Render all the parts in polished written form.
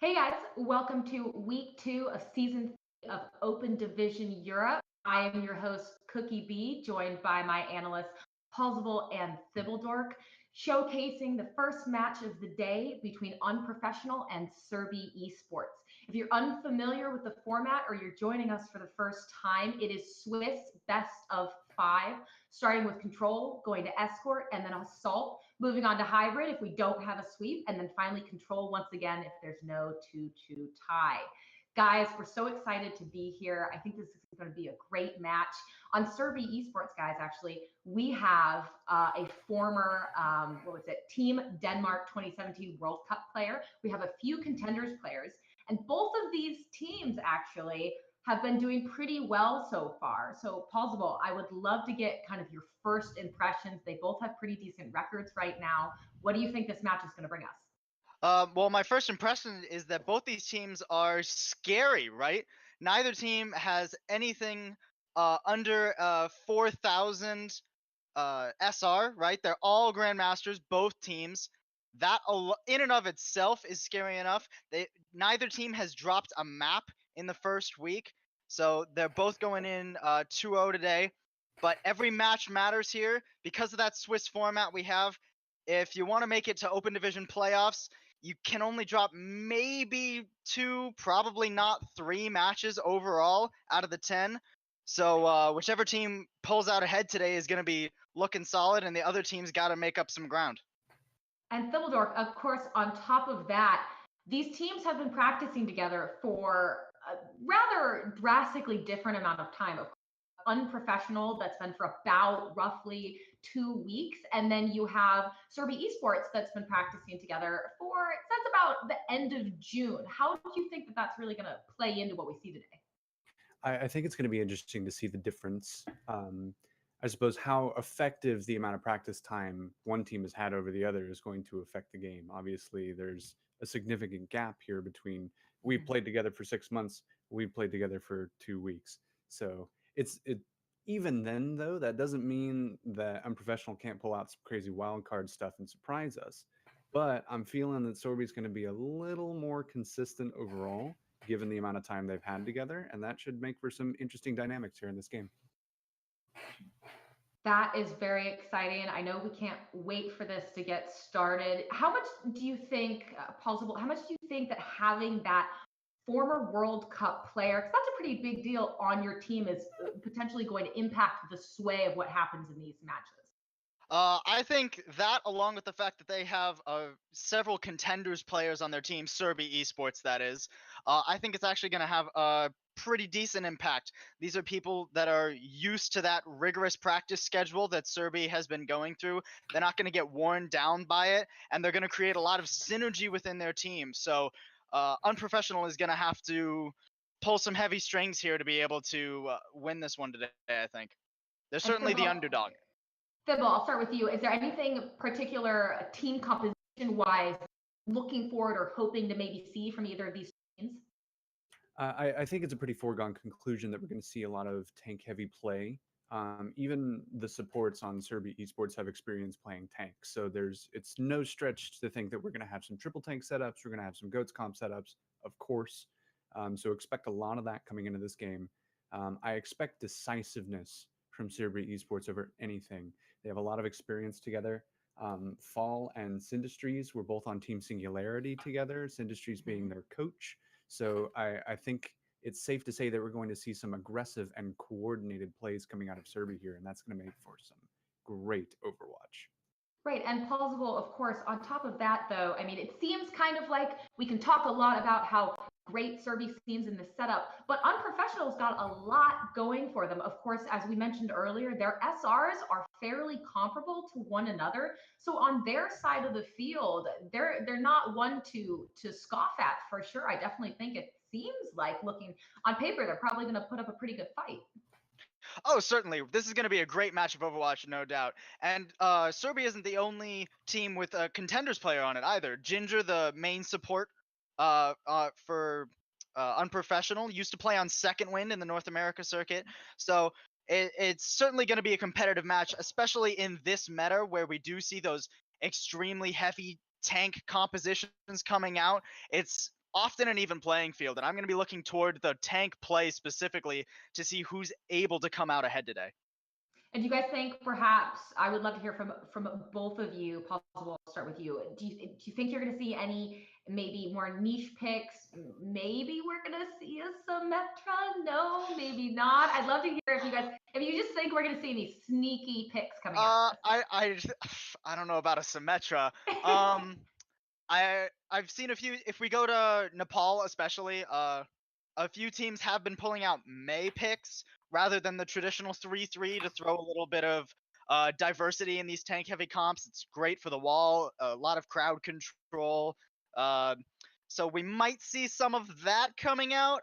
Hey guys, welcome to week 2 of season 3 of Open Division Europe. I am your host, Cookie B, joined by my analysts, Paulsable and Thibbledork, showcasing the first match of the day between Unprofessional and Sørby Esports. If you're unfamiliar with the format or you're joining us for the first time, it is Swiss best of 5, starting with Control, going to Escort, and then Assault, moving on to Hybrid if we don't have a sweep, and then finally Control once again if there's no 2-2 tie. Guys, we're so excited to be here. I think this is going to be a great match. On Sørby Esports, guys, actually, we have a former, Team Denmark 2017 World Cup player. We have a few contenders players, and both of these teams actually have been doing pretty well so far. So, Paulsable, I would love to get kind of your first impressions. They both have pretty decent records right now. What do you think this match is going to bring us? Well, my first impression is that both these teams are scary, right? Neither team has anything under 4,000 SR, right? They're all Grandmasters, both teams. That in and of itself is scary enough. Neither team has dropped a map in the first week, so they're both going in 2-0 today. But every match matters here because of that Swiss format we have. If you want to make it to Open Division playoffs, you can only drop maybe 2, probably not 3 matches overall out of the 10. So whichever team pulls out ahead today is going to be looking solid, and the other team's got to make up some ground. And Thibbledork, of course, on top of that, these teams have been practicing together for a rather drastically different amount of time. Unprofessional, that's been for about roughly 2 weeks, and then you have Sørby Esports that's been practicing together for since about the end of June. How do you think that that's really going to play into what we see today? I think it's going to be interesting to see the difference. I suppose how effective the amount of practice time one team has had over the other is going to affect the game. Obviously, there's a significant gap here between we played together for 6 months, we played together for 2 weeks. So even then, though, that doesn't mean that Unprofessional can't pull out some crazy wild card stuff and surprise us. But I'm feeling that Sørby's going to be a little more consistent overall, given the amount of time they've had together, and that should make for some interesting dynamics here in this game. That is very exciting. I know we can't wait for this to get started. How much do you think, Paulsable, how much do you think that having that former World Cup player, because that's a pretty big deal on your team, is potentially going to impact the sway of what happens in these matches? I think that, along with the fact that they have several contenders players on their team, Sørby Esports that is, I think it's actually going to have a pretty decent impact. These are people that are used to that rigorous practice schedule that Sørby has been going through. They're not going to get worn down by it, and they're going to create a lot of synergy within their team. So Unprofessional is going to have to pull some heavy strings here to be able to win this one today, I think. They're certainly the underdog. Thibble, I'll start with you. Is there anything particular team composition-wise looking forward or hoping to maybe see from either of these teams? I think it's a pretty foregone conclusion that we're going to see a lot of tank-heavy play. Even the supports on Sørby Esports have experience playing tanks, so it's no stretch to think that we're going to have some triple tank setups, we're going to have some goats comp setups, of course. So expect a lot of that coming into this game. I expect decisiveness from Sørby Esports over anything. They have a lot of experience together. Fall and Syndustries were both on Team Singularity together, Syndustries being their coach. So I think it's safe to say that we're going to see some aggressive and coordinated plays coming out of Sørby here, and that's going to make for some great Overwatch. Right, and Paulsable, of course, on top of that, though, I mean, it seems kind of like we can talk a lot about how great Sørby seems in the setup, but Unprofessional's got a lot going for them. Of course, as we mentioned earlier, their SRs are fairly comparable to one another. So on their side of the field, they're not one to scoff at for sure. I definitely think it seems like, looking on paper, they're probably going to put up a pretty good fight. Oh, certainly. This is going to be a great match of Overwatch, no doubt. And Sørby isn't the only team with a contenders player on it either. Ginger, the main support for Unprofessional, used to play on Second Wind in the North America circuit. So it's certainly going to be a competitive match, especially in this meta where we do see those extremely heavy tank compositions coming out. It's often an even playing field, and I'm going to be looking toward the tank play specifically to see who's able to come out ahead today. And do you guys think perhaps, I would love to hear from both of you, Possible, I'll start with you. Do you think you're going to see any maybe more niche picks? Maybe we're going to see a Symmetra? No, maybe not. I'd love to hear if you just think we're going to see any sneaky picks coming out. I don't know about a Symmetra. I've seen a few. If we go to Nepal, especially, a few teams have been pulling out May picks rather than the traditional 3-3 to throw a little bit of diversity in these tank heavy comps. It's great for the wall, a lot of crowd control. So we might see some of that coming out.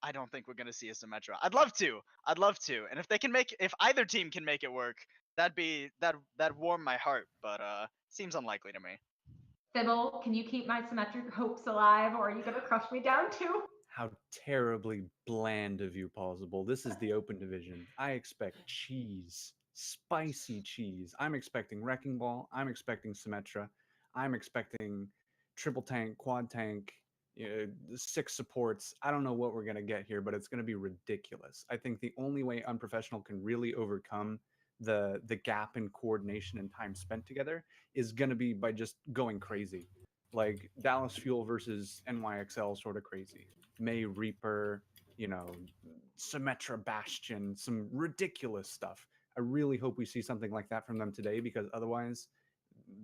I don't think we're gonna see a Symmetra. I'd love to, and if either team can make it work, that'd warm my heart. But seems unlikely to me. Sybil, can you keep my symmetric hopes alive, or are you going to crush me down too? How terribly bland of you, Plausible. This is the open division. I expect cheese, spicy cheese. I'm expecting Wrecking Ball. I'm expecting Symmetra. I'm expecting triple tank, quad tank, 6 supports. I don't know what we're going to get here, but it's going to be ridiculous. I think the only way Unprofessional can really overcome the gap in coordination and time spent together is going to be by just going crazy. Like Dallas Fuel versus NYXL, sort of crazy. May Reaper, Symmetra Bastion, some ridiculous stuff. I really hope we see something like that from them today, because otherwise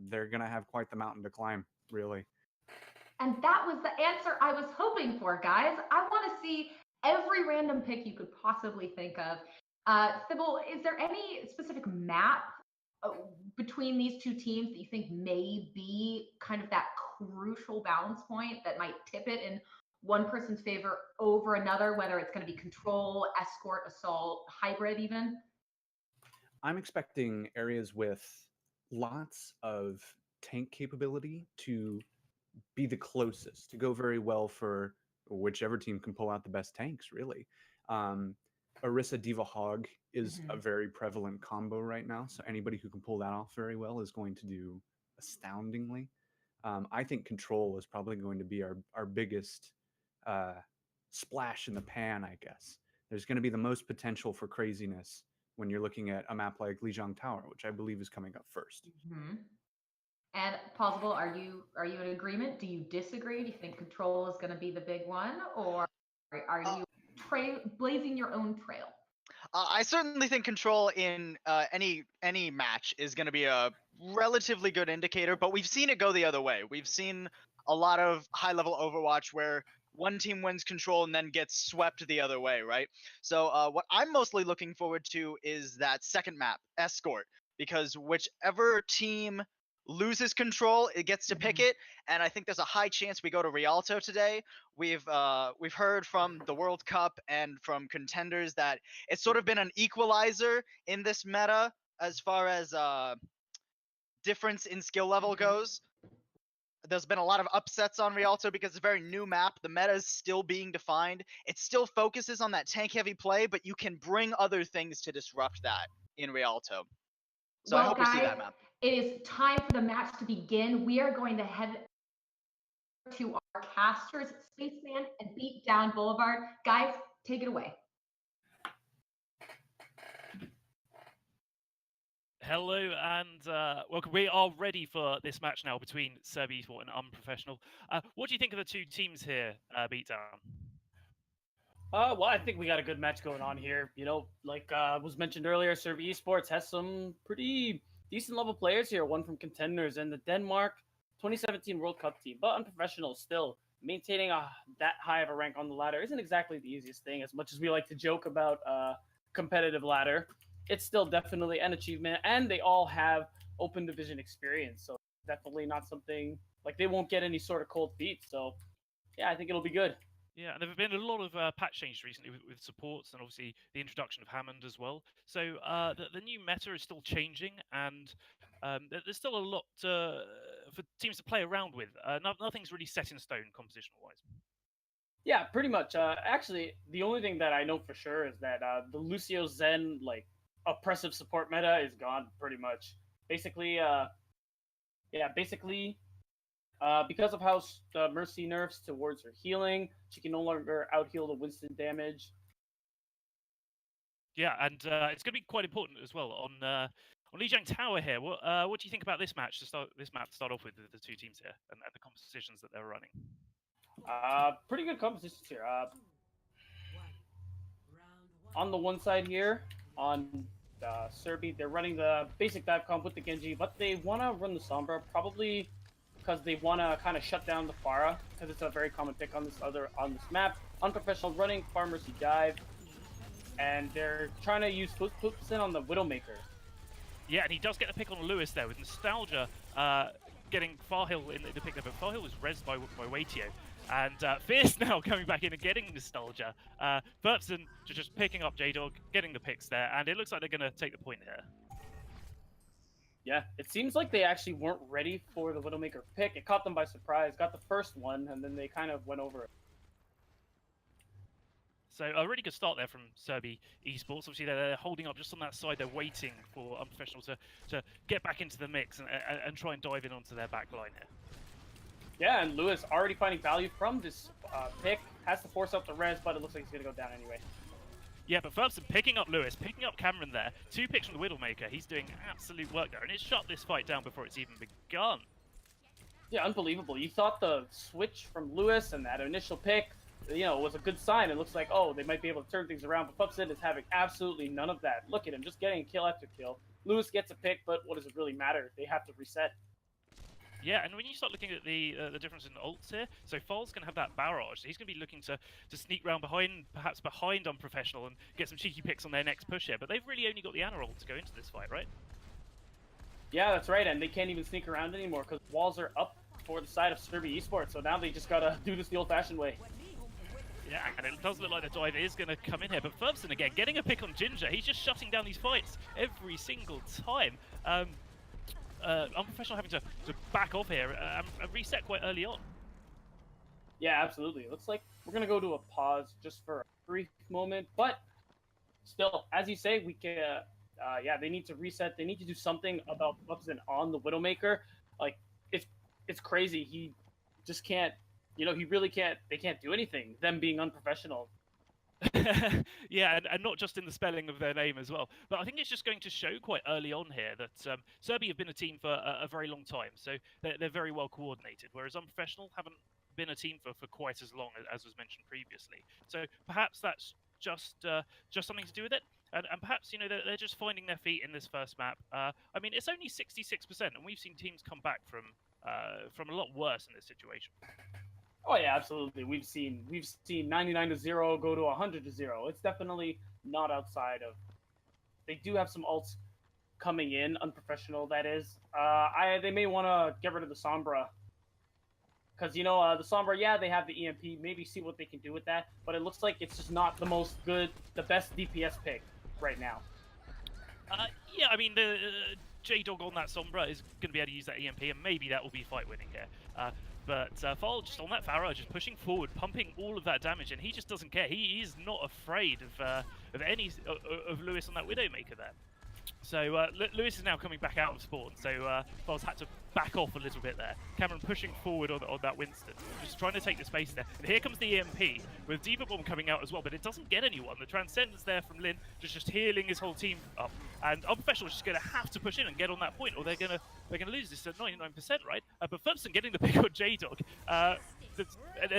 they're going to have quite the mountain to climb, really. And that was the answer I was hoping for, guys. I want to see every random pick you could possibly think of. Sybil, is there any specific map between these two teams that you think may be kind of that crucial balance point that might tip it in one person's favor over another, whether it's going to be control, escort, assault, hybrid even? I'm expecting areas with lots of tank capability to be the closest, to go very well for whichever team can pull out the best tanks, really. Orisa Diva Hog is a very prevalent combo right now, so anybody who can pull that off very well is going to do astoundingly. I think Control is probably going to be our biggest splash in the pan, I guess. There's going to be the most potential for craziness when you're looking at a map like Lijiang Tower, which I believe is coming up first. And Plausible, are you in agreement? Do you disagree? Do you think Control is going to be the big one, or are you blazing your own trail? I certainly think Control in any match is going to be a relatively good indicator, but we've seen it go the other way. We've seen a lot of high-level Overwatch where one team wins Control and then gets swept the other way, right? So what I'm mostly looking forward to is that second map, Escort, because whichever team loses Control, it gets to pick it, and I think there's a high chance we go to Rialto today. We've heard from the World Cup and from contenders that it's sort of been an equalizer in this meta as far as difference in skill level goes. There's been a lot of upsets on Rialto because it's a very new map. The meta is still being defined. It still focuses on that tank heavy play, but you can bring other things to disrupt that in Rialto. So I hope we see that map. It is time for the match to begin. We are going to head to our casters, Spaceman and Beatdown Boulevard. Guys, take it away. Hello and welcome. We are ready for this match now between Sørby Esport and Unprofessional. What do you think of the two teams here, Beatdown? Well, I think we got a good match going on here. Like was mentioned earlier, Sørby Esports has some pretty decent level players here. One from contenders and the Denmark 2017 World Cup team. But Unprofessional still maintaining that high of a rank on the ladder isn't exactly the easiest thing. As much as we like to joke about competitive ladder, it's still definitely an achievement. And they all have open division experience. So definitely not something like they won't get any sort of cold feet. So yeah, I think it'll be good. Yeah, and there have been a lot of patch changes recently with supports and obviously the introduction of Hammond as well. So the new meta is still changing, and there's still a lot for teams to play around with. Nothing's really set in stone compositional-wise. Yeah, pretty much. Actually, the only thing that I know for sure is that the Lucio Zen oppressive support meta is gone pretty much. Basically, Because of how Mercy nerfs towards her healing, she can no longer out-heal the Winston damage. Yeah, and it's going to be quite important as well on Lijiang Tower here. What do you think about this match to start off with the two teams here and the compositions that they're running? Pretty good compositions here. On the one side here, on Sørby, they're running the basic dive comp with the Genji, but they want to run the Sombra probably because they want to kind of shut down the Pharah because it's a very common pick on this map. Unprofessional running Pharah Mercy dive, and they're trying to use Footsin on the Widowmaker. Yeah, and he does get a pick on Lewis there with Nostalgia getting Farhill in the pick there, but Farhill was rezzed by Waitio. And Fierce now coming back in and getting Nostalgia. Burpson just picking up J-Dog, getting the picks there, and it looks like they're going to take the point here. Yeah, it seems like they actually weren't ready for the Widowmaker pick. It caught them by surprise, got the first one, and then they kind of went over it. So a really good start there from Sørby Esports. Obviously, they're holding up just on that side. They're waiting for Unprofessional to get back into the mix and try and dive in onto their back line here. Yeah, and Lewis already finding value from this pick. Has to force up the res, but it looks like he's going to go down anyway. Yeah, but Ferguson picking up Lewis, picking up Cameron there. 2 picks from the Widowmaker. He's doing absolute work there, and it's shut this fight down before it's even begun. Yeah, unbelievable. You thought the switch from Lewis and that initial pick, was a good sign. It looks like, they might be able to turn things around, but Pupsin is having absolutely none of that. Look at him, just getting kill after kill. Lewis gets a pick, but what does it really matter? They have to reset. Yeah, and when you start looking at the difference in ults here, so Foal's going to have that barrage. So he's going to be looking to sneak round perhaps behind Unprofessional and get some cheeky picks on their next push here. But they've really only got the Ana ult to go into this fight, right? Yeah, that's right, and they can't even sneak around anymore because walls are up for the side of Sørby Esport. So now they just got to do this the old-fashioned way. Yeah, and it does look like the dive is going to come in here. But Ferguson, again, getting a pick on Ginger. He's just shutting down these fights every single time. Unprofessional having to back off here and reset quite early on. Yeah, absolutely. It looks like we're going to go to a pause just for a brief moment. But still, as you say, we can. They need to reset. They need to do something about Ferguson on the Widowmaker. Like, it's crazy. He just can't. He really can't. They can't do anything. Them being Unprofessional. Yeah, and not just in the spelling of their name as well. But I think it's just going to show quite early on here that Sørby have been a team for a very long time, so they're very well coordinated, whereas Unprofessional haven't been a team for quite as long as was mentioned previously. So perhaps that's just something to do with it. And perhaps, they're just finding their feet in this first map. I mean, it's only 66%, and we've seen teams come back from a lot worse in this situation. Oh yeah, absolutely. We've seen 99-0 go to 100-0. It's definitely not outside of. They do have some ults coming in, Unprofessional. That is. They may want to get rid of the Sombra because the Sombra. Yeah, they have the EMP. Maybe see what they can do with that. But it looks like it's just not the best DPS pick right now. Yeah, I mean the J-Dog on that Sombra is going to be able to use that EMP, and maybe that will be fight winning here. But Foal just on that Pharah, just pushing forward, pumping all of that damage, and he just doesn't care. He is not afraid of any of Lewis on that Widowmaker there. So Lewis is now coming back out of spawn, so Foal's had to back off a little bit there. Cameron pushing forward on that Winston, just trying to take the space there. And here comes the EMP, with Diva Bomb coming out as well, but it doesn't get anyone. The Transcendence there from Lin, just healing his whole team up. And Unprofessional is just going to have to push in and get on that point, or they're going to lose this at 99%, right? But Ferguson getting the pick on J-Dog. And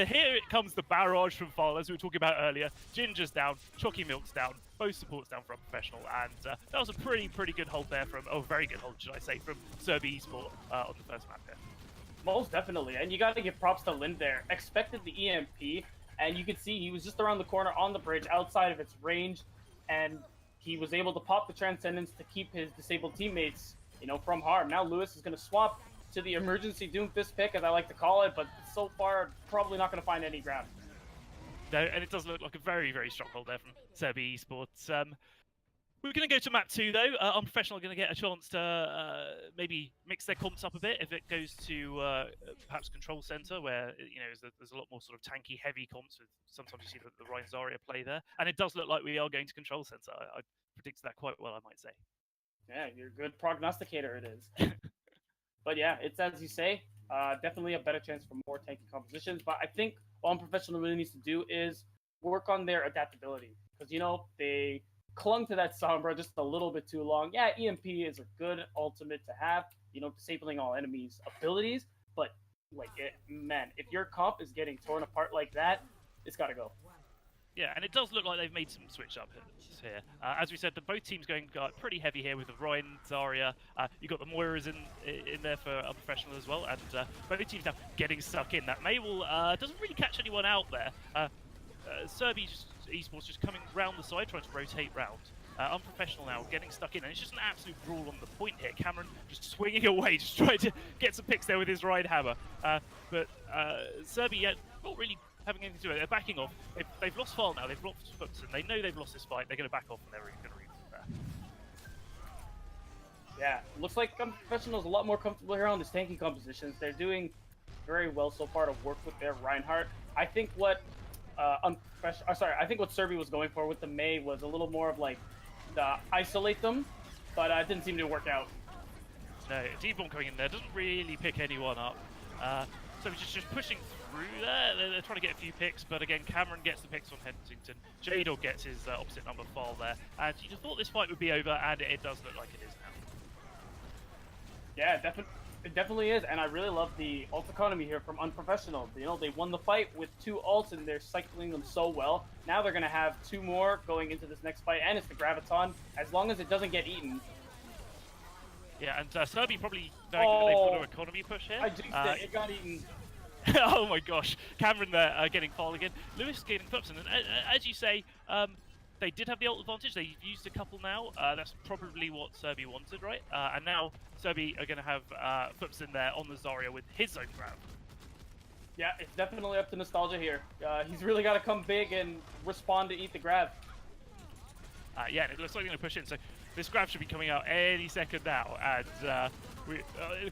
here it comes the barrage from Foal, as we were talking about earlier. Ginger's down, Chalky Milk's down, both supports down for Unprofessional, and that was a pretty good hold there very good hold, should I say, from Sørby Esport on the first map there. Most definitely, and you got to give props to Lin there. Expected the EMP, and you can see he was just around the corner on the bridge, outside of its range, and he was able to pop the Transcendence to keep his disabled teammates, from harm. Now Lewis is going to swap to the emergency Doomfist pick, as I like to call it, but so far probably not going to find any ground. No, and it does look like a very, very strong hold there from Sørby Esports. We're going to go to map 2, though. Unprofessional are going to get a chance to maybe mix their comps up a bit if it goes to perhaps Control Center, where there's a lot more sort of tanky, heavy comps. Sometimes you see the Ryan Zarya play there. And it does look like we are going to Control Center. I predicted that quite well, I might say. Yeah, you're a good prognosticator, it is. But yeah, it's as you say. Definitely a better chance for more tanky compositions. But I think what Unprofessional really needs to do is work on their adaptability. Because, they clung to that Sombra just a little bit too long. Yeah, EMP is a good ultimate to have, disabling all enemies' abilities. But, if your comp is getting torn apart like that, it's got to go. Yeah, and it does look like they've made some switch up here. As we said, both teams going pretty heavy here with the Ryan, Zarya. You've got the Moiras in there for Unprofessional as well, and both teams now getting stuck in. That Maywell doesn't really catch anyone out there. Sørby Esports just coming round the side, trying to rotate round. Unprofessional now getting stuck in, and it's just an absolute brawl on the point here. Cameron just swinging away, just trying to get some picks there with his Ride Hammer. But Sørby not really having anything to do with it. They're backing off. They've lost Fall now, they've lost Foots, and they know they've lost this fight. They're going to back off, and they're going to regroup there. Yeah, looks like Unprofessional's a lot more comfortable here on these tanky compositions. They're doing very well so far to work with their Reinhardt. I think what I think what Sørby was going for with the Mei was a little more of the isolate them, but it didn't seem to work out. No, D-Bomb coming in there doesn't really pick anyone up. So he's just pushing through there. They're trying to get a few picks, but again, Cameron gets the picks on Hensington. J-Dog gets his opposite number Fall there. And you just thought this fight would be over, and it does look like it is now. Yeah, it definitely is, and I really love the ult economy here from Unprofessional. They won the fight with 2 ults, and they're cycling them so well. Now they're going to have 2 more going into this next fight, and it's the Graviton, as long as it doesn't get eaten. Yeah, and Sørby probably knowing that they've got an economy push here. I jinxed it. It got eaten. Oh my gosh, Cameron there getting Fall again. Lewis getting Foots, and as you say, they did have the ult advantage. They've used a couple now. That's probably what Sørby wanted, right? And now Sørby are going to have Foots in there on the Zarya with his own grab. Yeah, it's definitely up to Nostalgia here. He's really got to come big and respond to eat the grab. Yeah, and it looks like they're going to push in. So this grab should be coming out any second now. And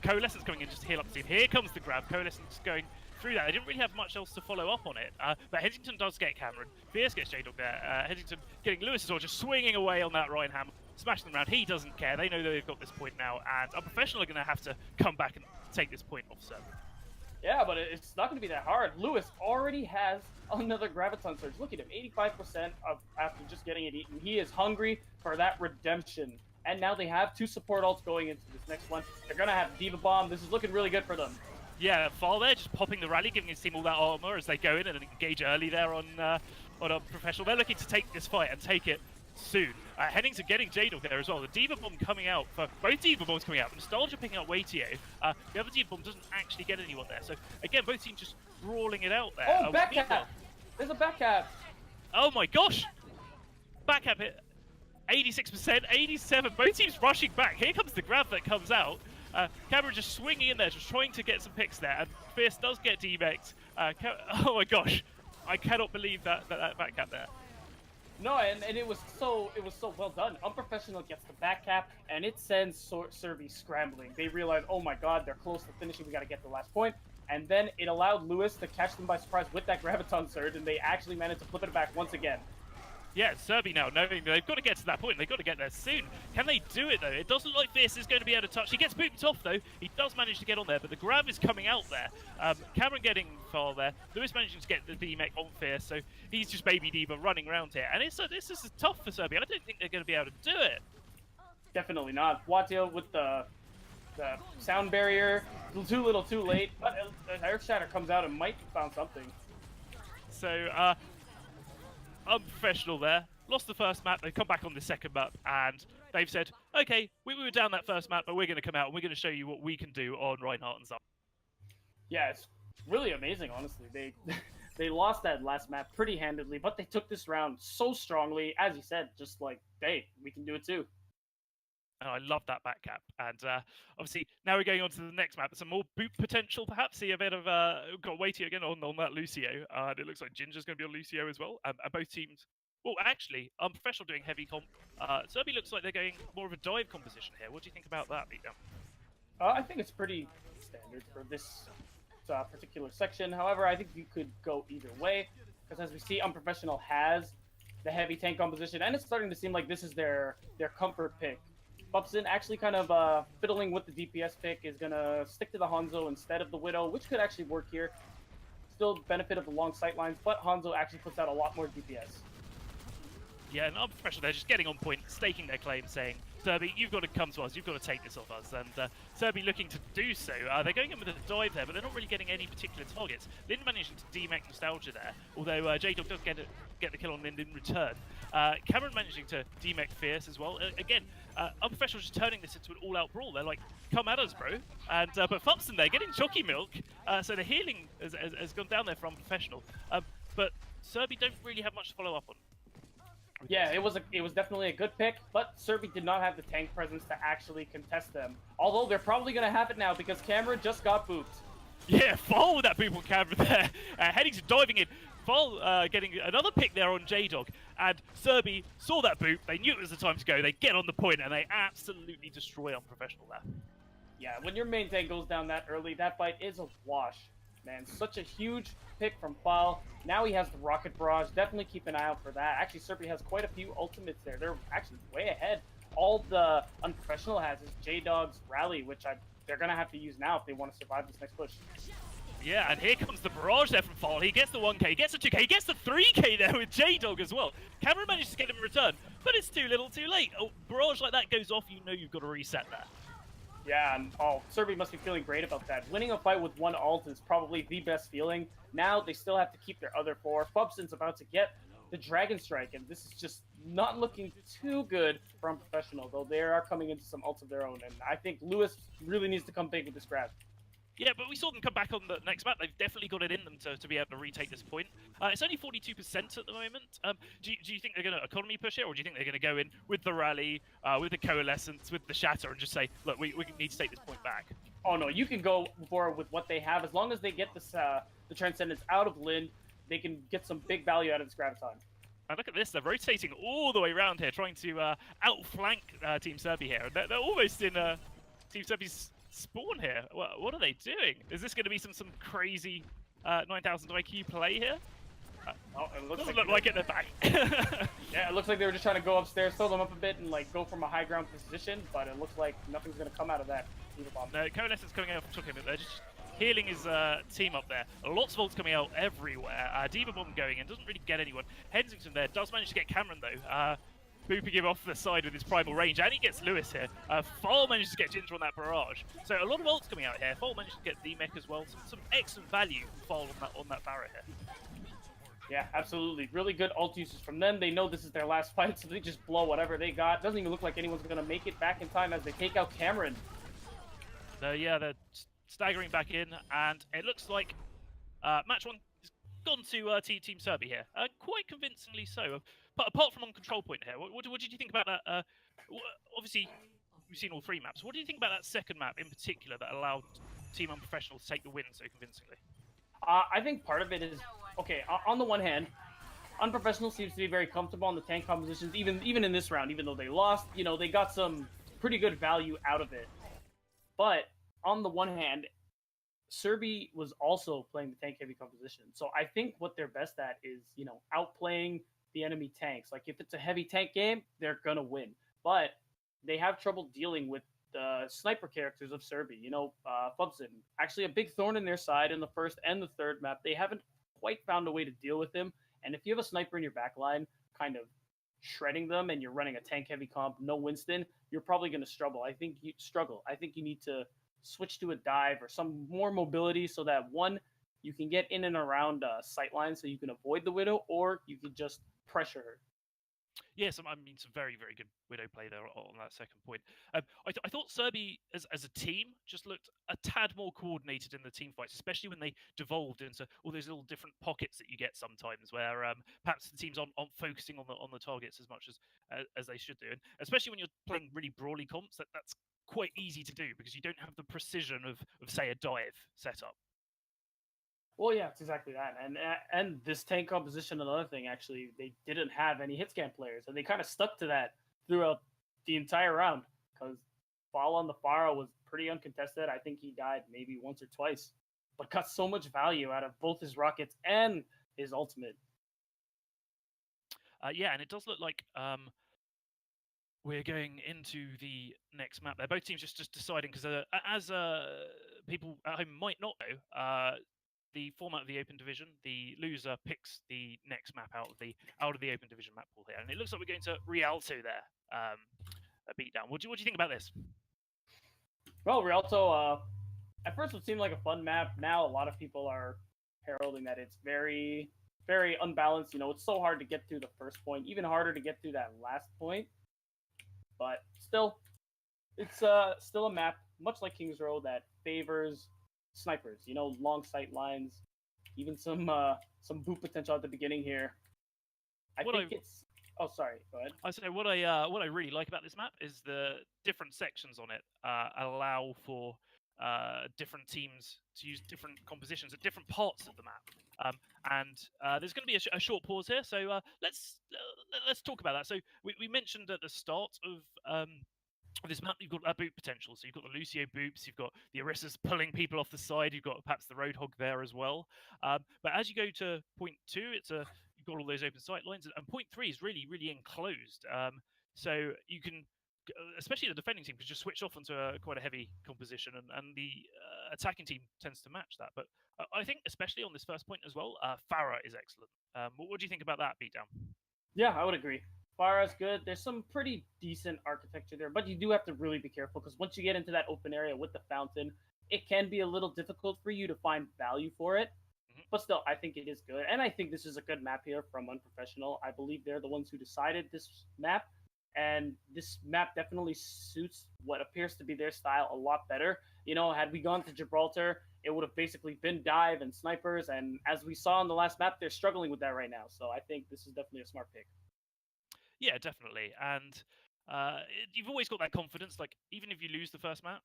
Coalescence coming in just to heal up the team. Here comes the grab. Coalescence going through that. They didn't really have much else to follow up on it. But Hensington does get Cameron. Fierce gets J-Dog there. Hensington getting Lewis as well, just swinging away on that Ryan Ham, smashing them around. He doesn't care. They know that they've got this point now. And Unprofessional are going to have to come back and take this point off Sørby. Yeah, but it's not going to be that hard. Lewis already has another Graviton Surge. Look at him, 85% after just getting it eaten. He is hungry for that redemption. And now they have 2 support ults going into this next one. They're going to have Diva Bomb. This is looking really good for them. Yeah, Fall there, just popping the rally, giving his team all that armor as they go in and engage early there on Unprofessional. They're looking to take this fight and take it soon. Hennington getting J-Dog there as well. The Diva Bomb coming out, for both Diva Bombs coming out. Nostalgia picking up Waitio. The other Diva Bomb doesn't actually get anyone there. So again, both teams just brawling it out there. Oh, backcap! There's a backcap! Oh my gosh! Backcap hit. 86%, 87. Both teams rushing back. Here comes the grab that comes out. Cameron just swinging in there, just trying to get some picks there. And Fierce does get demexed. Oh my gosh. I cannot believe that backcap there. No, and it was so well done. Unprofessional gets the back cap, and it sends Sørby scrambling. They realize, oh my god, they're close to finishing. We got to get the last point. And then it allowed Lewis to catch them by surprise with that Graviton Surge, and they actually managed to flip it back once again. Yeah, Sørby now knowing that they've got to get to that point. They've got to get there soon. Can they do it, though? It doesn't look like Fierce is going to be able to touch. He gets booped off, though. He does manage to get on there, but the grab is coming out there. Cameron getting Fall there. Lewis managing to get the D-Mech on Fierce, so he's just Baby Diva running around here. And this is tough for Sørby. I don't think they're going to be able to do it. Definitely not. Wattio with the sound barrier. Too little, too late. But Earth Shatter comes out and might found something. So, Unprofessional there. Lost the first map, they come back on the second map, and they've said, okay, we were down that first map, but we're going to come out and we're going to show you what we can do on Reinhardt and Zara. Yeah, it's really amazing, honestly. They lost that last map pretty handedly, but they took this round so strongly. As you said, just like, hey, we can do it too. And I love that back cap. And obviously, now we're going on to the next map. Some more boot potential, perhaps. See a bit of... got Waitio again on that Lucio. And it looks like Ginger's going to be on Lucio as well. And both teams... Well, actually, Unprofessional doing heavy comp. Sørby looks like they're going more of a dive composition here. What do you think about that, Vita? I think it's pretty standard for this particular section. However, I think you could go either way. Because as we see, Unprofessional has the heavy tank composition. And it's starting to seem like this is their comfort pick. Bubson actually kind of fiddling with the DPS pick is going to stick to the Hanzo instead of the Widow, which could actually work here. Still benefit of the long sight lines, but Hanzo actually puts out a lot more DPS. Yeah, and Unprofessional, they're just getting on point, staking their claim, saying, Sørby, you've got to come to us, you've got to take this off us. And Sørby looking to do so. They're going in with a dive there, but they're not really getting any particular targets. Lind managing to demech Nostalgia there, although J-Dog does get the kill on Lind in return. Cameron managing to demech Fierce as well. Again, Unprofessional just turning this into an all-out brawl. They're like, come at us, bro. And but Fupson there getting Jockey Milk, so the healing has gone down there for Unprofessional. But Sørby don't really have much to follow up on. Yeah, it was definitely a good pick, but Sørby did not have the tank presence to actually contest them. Although they're probably going to have it now because Cameron just got booped. Yeah, Fall with that boop on Cameron there, heading to diving in. Fall getting another pick there on J-Dog, and Sørby saw that boop, they knew it was the time to go, they get on the point, and they absolutely destroy Unprofessional there. Yeah, when your main tank goes down that early, that fight is a wash. Man, such a huge pick from Fall. Now he has the Rocket Barrage. Definitely keep an eye out for that. Actually, Sørby has quite a few ultimates there. They're actually way ahead. All the Unprofessional has is J-Dog's Rally, which they're going to have to use now if they want to survive this next push. Yeah, and here comes the barrage there from Fall. He gets the 1k, he gets the 2k, he gets the 3k there with J-Dog as well. Cameron manages to get him in return, but it's too little too late. A barrage like that goes off, you know you've got to reset there. Yeah, and Sørby must be feeling great about that. Winning a fight with one ult is probably the best feeling. Now they still have to keep their other 4. Bubson's about to get the Dragon Strike, and this is just not looking too good for Unprofessional, though they are coming into some ults of their own, and I think Lewis really needs to come big with this grab. Yeah, but we saw them come back on the next map. They've definitely got it in them to be able to retake this point. It's only 42% at the moment. Do you think they're going to economy push it, or do you think they're going to go in with the Rally, with the Coalescence, with the Shatter, and just say, look, we need to take this point back? Oh no, you can go for with what they have. As long as they get this, the Transcendence out of Lind, they can get some big value out of this Graviton. And look at this, they're rotating all the way around here, trying to outflank Team Sørby here. They're almost in Team Sørby's spawn here. What are they doing? Is this going to be some crazy 9,000 IQ play here? It looks doesn't look like it, they're back. Yeah, it looks like they were just trying to go upstairs, throw them up a bit, and like go from a high ground position, but it looks like nothing's going to come out of that. No, Coalescence coming out from Chuck him, but they're just healing his team up there. Lots of ults coming out everywhere. Diva Bomb going in, doesn't really get anyone. Hensington there does manage to get Cameron though. Booping him off the side with his primal range, and he gets Lewis here. Fall manages to get Ginger on that barrage. So a lot of ults coming out here. Fall managed to get D-Mech as well. Some excellent value from Fall on that Barra here. Yeah, absolutely. Really good ult uses from them. They know this is their last fight, so they just blow whatever they got. Doesn't even look like anyone's going to make it back in time as they take out Cameron. Yeah, they're staggering back in, and it looks like match one has gone to Team Sørby here. Quite convincingly so. But apart from on control point here, what did you think about that? Obviously, we've seen all 3 maps. What do you think about that second map in particular that allowed Team Unprofessional to take the win so convincingly? I think part of it is, okay, on the one hand, Unprofessional seems to be very comfortable on the tank compositions, even in this round, even though they lost, you know, they got some pretty good value out of it. But on the one hand, Sørby was also playing the tank-heavy composition. So I think what they're best at is, you know, outplaying the enemy tanks. Like, if it's a heavy tank game, they're going to win. But they have trouble dealing with the sniper characters of Sørby. You know, Fubson, actually a big thorn in their side in the first and the third map. They haven't quite found a way to deal with him. And if you have a sniper in your backline, kind of shredding them, and you're running a tank-heavy comp, no Winston, you're probably going to struggle. I think you need to switch to a dive or some more mobility so that, one, you can get in and around sightlines so you can avoid the Widow, or you can just pressure her. Yes, I mean, some very, very good Widow play there on that second point. I thought Sørby, as a team, just looked a tad more coordinated in the team fights, especially when they devolved into all those little different pockets that you get sometimes, where perhaps the teams aren't focusing on the targets as much as they should do, and especially when you're playing really brawly comps, that's quite easy to do because you don't have the precision of say, a dive setup. Well, yeah, it's exactly that. And this tank composition, another thing, actually, they didn't have any hit scan players, and they kind of stuck to that throughout the entire round because Fall on the Pharah was pretty uncontested. I think he died maybe once or twice, but got so much value out of both his rockets and his ultimate. Yeah, and it does look like we're going into the next map there. Both teams just deciding, because as people at home might not know, the format of the Open Division, the loser picks the next map out of the Open Division map pool here, and it looks like we're going to Rialto there. A beatdown. What do you think about this? Well, Rialto, at first it seemed like a fun map. Now a lot of people are heralding that it's very, very unbalanced. You know, it's so hard to get through the first point, even harder to get through that last point. But still, it's still a map, much like Kings Row, that favors snipers. You know, long sight lines, even some boot potential at the beginning here. Oh, sorry. Go ahead. I say what I really like about this map is the different sections on it allow for different teams to use different compositions at different parts of the map. And there's going to be a short pause here, so let's talk about that. So we mentioned at the start of this map, you've got boot potential. So you've got the Lucio boops, you've got the Orissas pulling people off the side, you've got perhaps the Roadhog there as well. But as you go to point 2, you've got all those open sight lines, and point 3 is really, really enclosed. So you can, especially the defending team, can just switch off onto quite a heavy composition, and the attacking team tends to match that. But I think, especially on this first point as well, Farah is excellent. What do you think about that, Beatdown? Yeah, I would agree. Farah's good. There's some pretty decent architecture there, but you do have to really be careful, because once you get into that open area with the fountain, it can be a little difficult for you to find value for it. Mm-hmm. But still, I think it is good. And I think this is a good map here from Unprofessional. I believe they're the ones who decided this map. And this map definitely suits what appears to be their style a lot better. You know, had we gone to Gibraltar, it would have basically been dive and snipers. And as we saw in the last map, they're struggling with that right now. So I think this is definitely a smart pick. Yeah, definitely. And you've always got that confidence. Like, even if you lose the first map,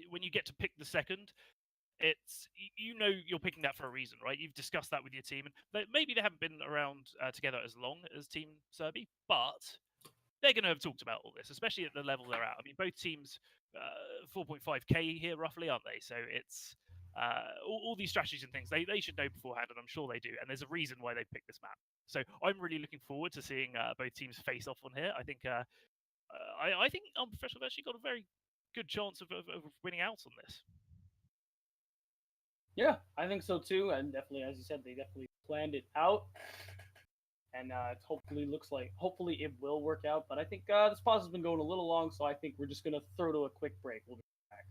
when you get to pick the second, it's, you know, you're picking that for a reason, right? You've discussed that with your team, and maybe they haven't been around together as long as Team Sørby, but they're going to have talked about all this, especially at the level they're at. I mean, both teams 4.5k here roughly, aren't they? So it's all these strategies and things they should know beforehand, and I'm sure they do. And there's a reason why they picked this map. So I'm really looking forward to seeing both teams face off on here. I think I think Unprofessional have actually got a very good chance of winning out on this. Yeah, I think so too. And definitely, as you said, they definitely planned it out. And it hopefully it will work out. But I think this pause has been going a little long, so I think we're just going to throw to a quick break. We'll be back.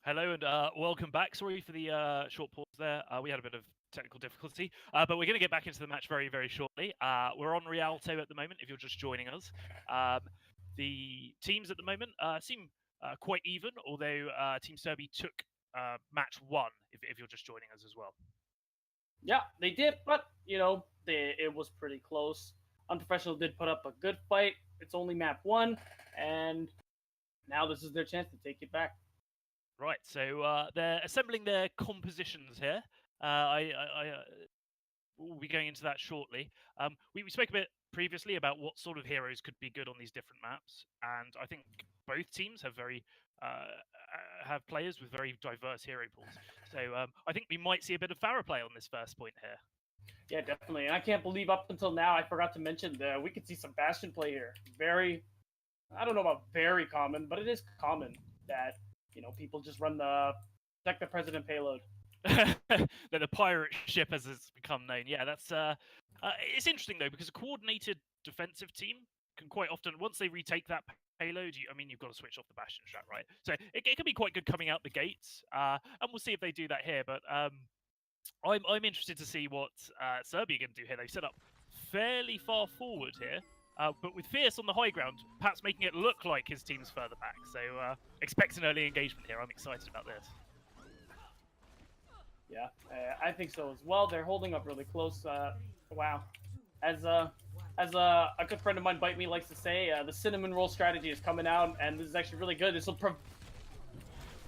Hello and welcome back. Sorry for the short pause there. We had a bit of technical difficulty, but we're going to get back into the match very, very shortly. We're on Rialto at the moment, if you're just joining us. The teams at the moment seem quite even, although Team Sørby took match 1, if you're just joining us as well. Yeah, they did, but, you know, it was pretty close. Unprofessional did put up a good fight. It's only map 1, and now this is their chance to take it back. Right, so they're assembling their compositions here. We'll be going into that shortly. We spoke a bit previously about what sort of heroes could be good on these different maps, and I think both teams have have players with very diverse hero pools. So I think we might see a bit of Pharah play on this first point here. Yeah, definitely. And I can't believe up until now I forgot to mention that we could see some Bastion play here. Very, I don't know about very common, but it is common that, you know, people just run the Protect the President payload. The pirate ship, as it's become known. Yeah, that's it's interesting though, because a coordinated defensive team can quite often, once they retake that payload, you've got to switch off the Bastion strat, right? So it can be quite good coming out the gates, and we'll see if they do that here. But I'm interested to see what Sørby are going to do here. They've set up fairly far forward here, but with Fierce on the high ground, perhaps making it look like his team's further back. So expect an early engagement here. I'm excited about this. Yeah, I think so as well. They're holding up really close. Wow. As a good friend of mine, Bite Me, likes to say, the cinnamon roll strategy is coming out, and this is actually really good. This will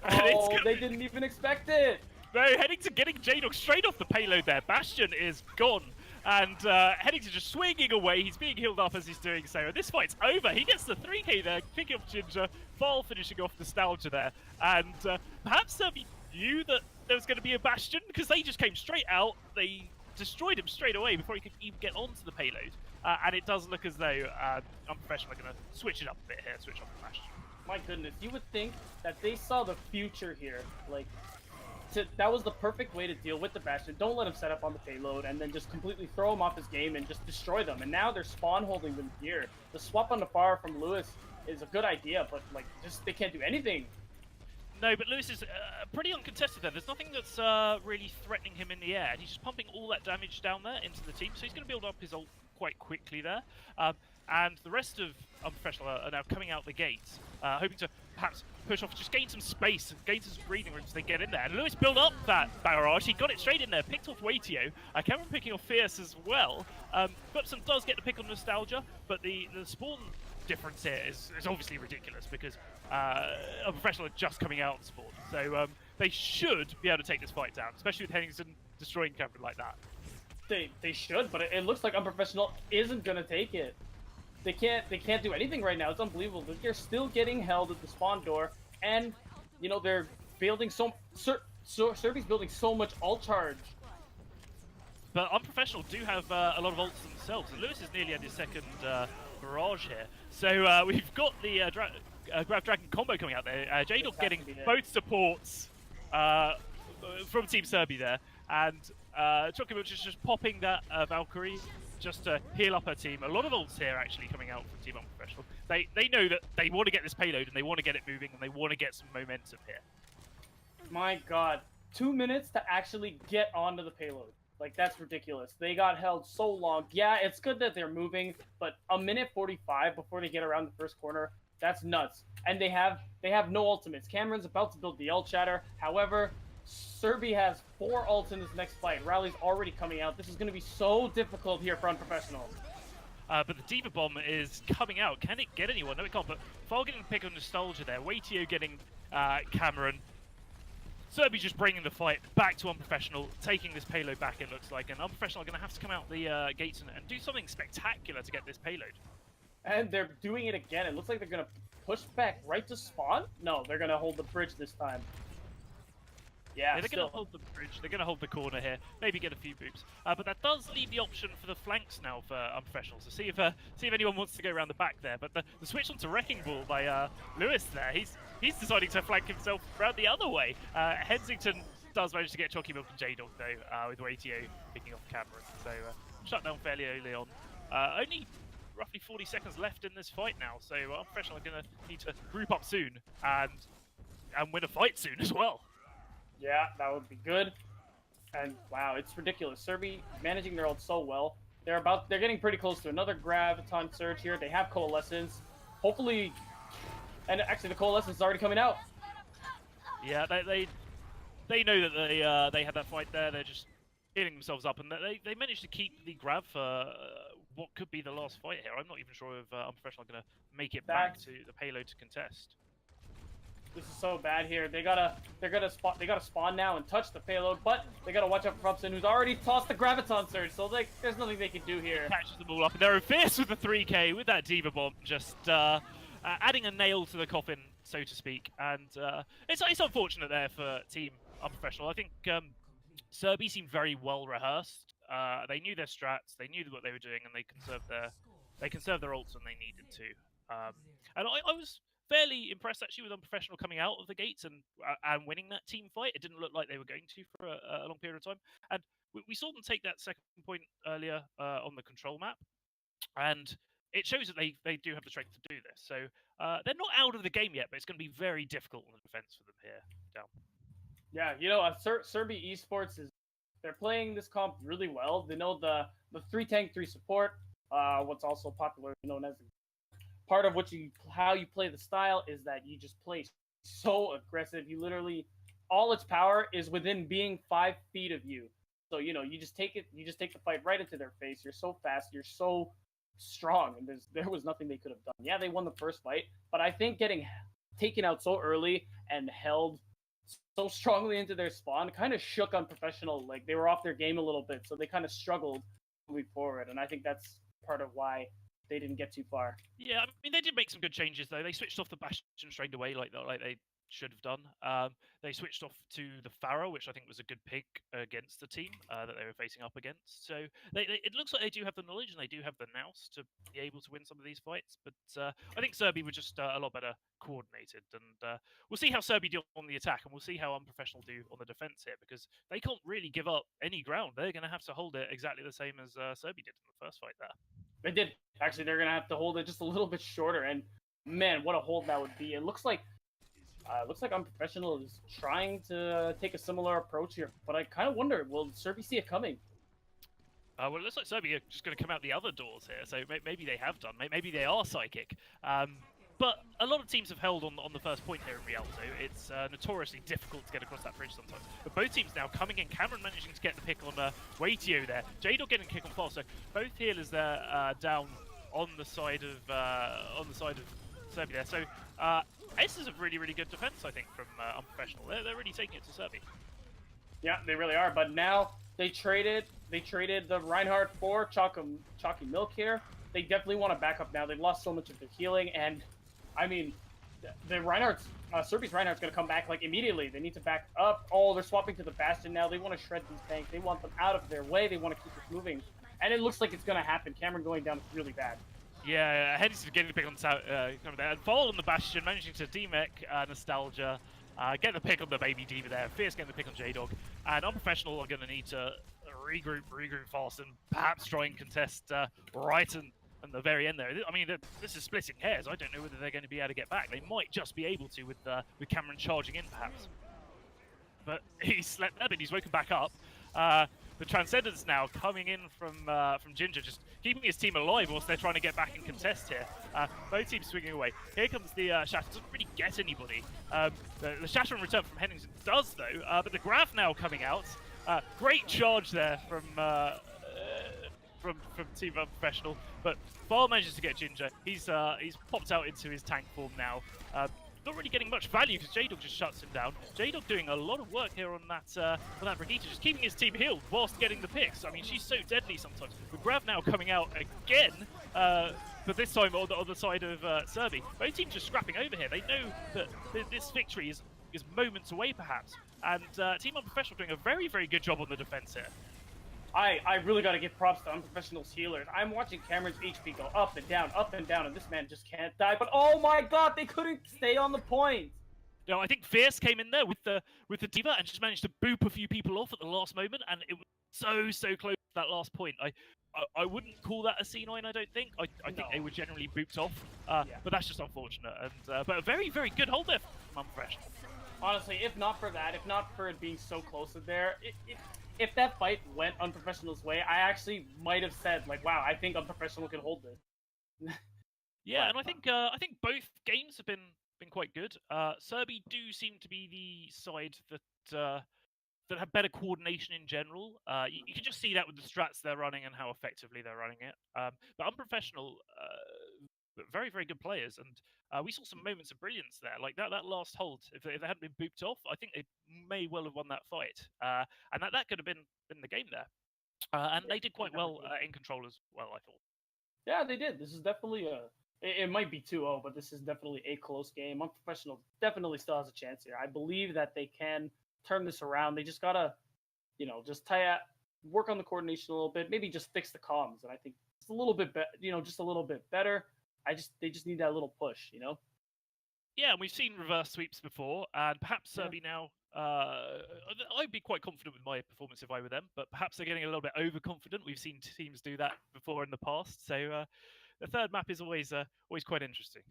Oh, they didn't even expect it! No, heading to getting J-Dog straight off the payload there. Bastion is gone. And heading to just swinging away. He's being healed up as he's doing so. And this fight's over. He gets the 3k there, picking up Ginger, Fall finishing off Nostalgia there. And perhaps Sørby knew that there was going to be a Bastion, because they just came straight out. They destroyed him straight away before he could even get onto the payload. And it does look as though Unprofessional are going to switch it up a bit here, switch off the Bastion. My goodness, you would think that they saw the future here. Like, that was the perfect way to deal with the Bastion. Don't let him set up on the payload and then just completely throw him off his game and just destroy them. And now they're spawn holding them here. The swap on the far from Lewis is a good idea, but like, just they can't do anything. No, but Lewis is pretty uncontested there. There's nothing that's really threatening him in the air. And he's just pumping all that damage down there into the team. So he's going to build up his ult quite quickly there. And the rest of Unprofessional are now coming out the gates, hoping to perhaps push off, just gain some space, gain some breathing room so they get in there. And Lewis built up that barrage. He got it straight in there, picked off Waitio. Cameron picking off Fierce as well. Butson does get the pick on Nostalgia, but the spawn difference here is obviously ridiculous because Unprofessional are just coming out of spawn. So they should be able to take this fight down, especially with Henningsen destroying Cameron like that. They should, but it looks like Unprofessional isn't going to take it. They can't do anything right now. It's unbelievable. They're still getting held at the spawn door, and you know they're building Sørby's building so much ult charge. But Unprofessional do have a lot of ults themselves, and Lewis is nearly at his second barrage here. So we've got the Grab Dragon combo coming out there. J-Dog getting both supports from Team Sørby there, and Chocomuch is just popping that Valkyrie just to heal up her team. A lot of ults here actually coming out from Team Unprofessional. They know that they want to get this payload and they want to get it moving and they want to get some momentum here. My god, 2 minutes to actually get onto the payload. Like, that's ridiculous. They got held so long. Yeah, it's good that they're moving, but a minute 45 before they get around the first corner, that's nuts. And they have no ultimates. Cameron's about to build the ult shatter. However, Sørby has 4 ults in this next fight. Rally's already coming out. This is going to be so difficult here for Unprofessional. But the Diva Bomb is coming out. Can it get anyone? No, it can't. But Fall getting the pick on Nostalgia there. Waitio getting Cameron. Sørby just bringing the fight back to Unprofessional, taking this payload back, it looks like. And Unprofessional are going to have to come out the gates and do something spectacular to get this payload. And they're doing it again. It looks like they're going to push back right to spawn? No, they're going to hold the bridge this time. Yeah, they're going to hold the bridge. They're going to hold the corner here. Maybe get a few boops. But that does leave the option for the flanks now for Unprofessional. So see if anyone wants to go around the back there. But the switch onto Wrecking Ball by Lewis there. He's deciding to flank himself around the other way. Hensington does manage to get Chalky Milk and J-Dog though, with Waitio picking off Cameron. So shut down fairly early on. Only roughly 40 seconds left in this fight now. So Unprofessional are going to need to group up soon and win a fight soon as well. Yeah, that would be good. And wow, it's ridiculous. Sørby managing their ult so well. They're getting pretty close to another Graviton surge here. They have Coalescence. Hopefully And actually, the coalescence is already coming out. Yeah, they know that they had that fight there. They're just healing themselves up, and they managed to keep the grab for what could be the last fight here. I'm not even sure if Unprofessional are going to make it back to the payload to contest. This is so bad here. They gotta spawn now and touch the payload, but they gotta watch out for Robson, who's already tossed the Graviton Surge. So there's nothing they can do here. Catches them all up, and they're fierce with the 3K with that Diva Bomb, just adding a nail to the coffin, so to speak. And it's unfortunate there for Team Unprofessional. I think Sørby seemed very well rehearsed. They knew their strats, they knew what they were doing, and they conserved their ults when they needed to. And I was fairly impressed actually with Unprofessional coming out of the gates and winning that team fight. It didn't look like they were going to for a long period of time. And we saw them take that second point earlier on the control map. And it shows that they do have the strength to do this. So they're not out of the game yet, but it's going to be very difficult on the defense for them here. Down. Yeah, you know, Sørby Esports they're playing this comp really well. They know the 3 tank, 3 support. What's also popular known as part of how you play the style is that you just play so aggressive. You literally, all its power is within being 5 feet of you. So you just take the fight right into their face. You're so fast, you're so strong, and there was nothing they could have done. Yeah, they won the first fight, but I think getting taken out so early and held so strongly into their spawn kind of shook Unprofessional. Like, they were off their game a little bit, so they kind of struggled moving forward, and I think that's part of why they didn't get too far. Yeah, I mean, they did make some good changes, though. They switched off the Bastion straight away, like they should have done. They switched off to the Pharaoh, which I think was a good pick against the team that they were facing up against. So it looks like they do have the knowledge and they do have the nous to be able to win some of these fights. But I think Sørby were just a lot better coordinated. And we'll see how Sørby do on the attack, and we'll see how Unprofessional do on the defense here, because they can't really give up any ground. They're going to have to hold it exactly the same as Sørby did in the first fight there. They did. Actually, they're going to have to hold it just a little bit shorter. And man, what a hold that would be. It looks like Unprofessional is trying to take a similar approach here, but I kind of wonder, will Sørby see it coming? Well, it looks like Sørby are just going to come out the other doors here, so maybe they have done. Maybe they are psychic. But a lot of teams have held on the first point here in Rialto. It's notoriously difficult to get across that bridge sometimes. But both teams now coming in. Cameron managing to get the pick on Waitio there. J-Dog getting a kick on Fall. So both healers there down on the side of Sørby there. So this is a really, really good defense, I think, from Unprofessional. They're really taking it to Sørby. Yeah, they really are. But now they traded the Reinhardt for Chalky Milk here. They definitely want to back up now. They've lost so much of their healing, and I mean, the Sørby's Reinhardt's going to come back like immediately. They need to back up. Oh, they're swapping to the Bastion now. They want to shred these tanks. They want them out of their way. They want to keep this moving, and it looks like it's going to happen. Cameron going down is really bad. Yeah, Henry's getting the pick on there. And Fall on the Bastion, managing to demech Nostalgia, get the pick on the Baby Diva there. Fierce getting the pick on J-Dog. And Unprofessional are going to need to regroup fast and perhaps try and contest right and the very end there. I mean, this is splitting hairs. I don't know whether they're going to be able to get back. They might just be able to with Cameron charging in, perhaps. But he slept there, but he's woken back up. The Transcendence now coming in from Ginger, just keeping his team alive whilst they're trying to get back and contest here. Both teams swinging away. Here comes the Shatter. Doesn't really get anybody. The Shatter in return from Henningsen does, though. But the Graph now coming out. Great charge there from Team Unprofessional, but Fall manages to get Ginger. He's popped out into his tank form now. Not really getting much value because J-Dog just shuts him down. J-Dog doing a lot of work here on that Brigitte, just keeping his team healed whilst getting the picks. I mean, she's so deadly sometimes. With Grav now coming out again, but this time on the side of Sørby. Both teams just scrapping over here. They know that this victory is moments away, perhaps. And Team Unprofessional doing a very, very good job on the defense here. I really got to give props to Unprofessional's healers. I'm watching Cameron's HP go up and down, and this man just can't die. But oh my god, they couldn't stay on the point. No, I think Fierce came in there with the Diva and just managed to boop a few people off at the last moment, and it was so close to that last point. I wouldn't call that a C9, I don't think. I think they were generally booped off, but that's just unfortunate. And but a very, very good hold there from Unprofessional. Honestly, if not for it being so close in there, if that fight went Unprofessional's way, I actually might have said, like, wow, I think Unprofessional can hold this. Yeah, and I think both games have been been quite good. Sørby do seem to be the side that have better coordination in general. You can just see that with the strats they're running and how effectively they're running it. But Unprofessional, very, very good players. And we saw some moments of brilliance there. Like that last hold, if they hadn't been booped off, I think they may well have won that fight. And that could have been the game there. And they did quite well in control as well, I thought. Yeah, they did. This is definitely it might be 2-0, but this is definitely a close game. Unprofessional definitely still has a chance here. I believe that they can turn this around. They just gotta, just work on the coordination a little bit. Maybe just fix the comms, and I think it's a little bit just a little bit better. They just need that little push, Yeah, and we've seen reverse sweeps before, and perhaps Sørby now. I'd be quite confident with my performance if I were them, but perhaps they're getting a little bit overconfident. We've seen teams do that before in the past, so the third map is always quite interesting.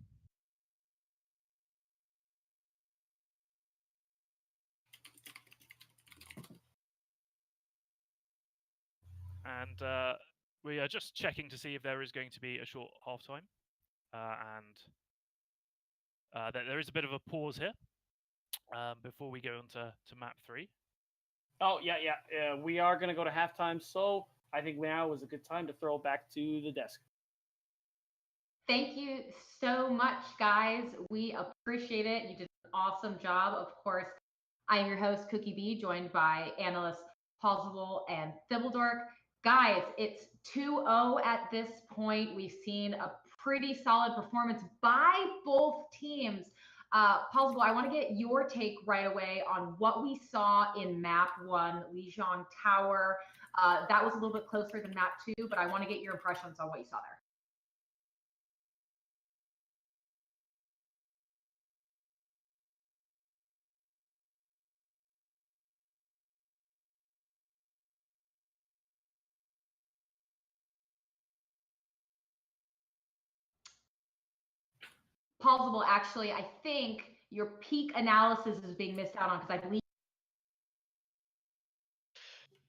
And we are just checking to see if there is going to be a short halftime, and there is a bit of a pause here before we go on to map 3. Oh, yeah. We are going to go to halftime, so I think now is a good time to throw it back to the desk. Thank you so much, guys. We appreciate it. You did an awesome job. Of course, I'm your host, Cookie B, joined by analysts Plausible and Thibbledork. Guys, it's 2-0 at this point. We've seen a pretty solid performance by both teams. Plausible, I want to get your take right away on what we saw in map 1, Lijiang Tower. That was a little bit closer than map 2, but I want to get your impressions on what you saw there. Plausible, actually, I think your peak analysis is being missed out on because I believe.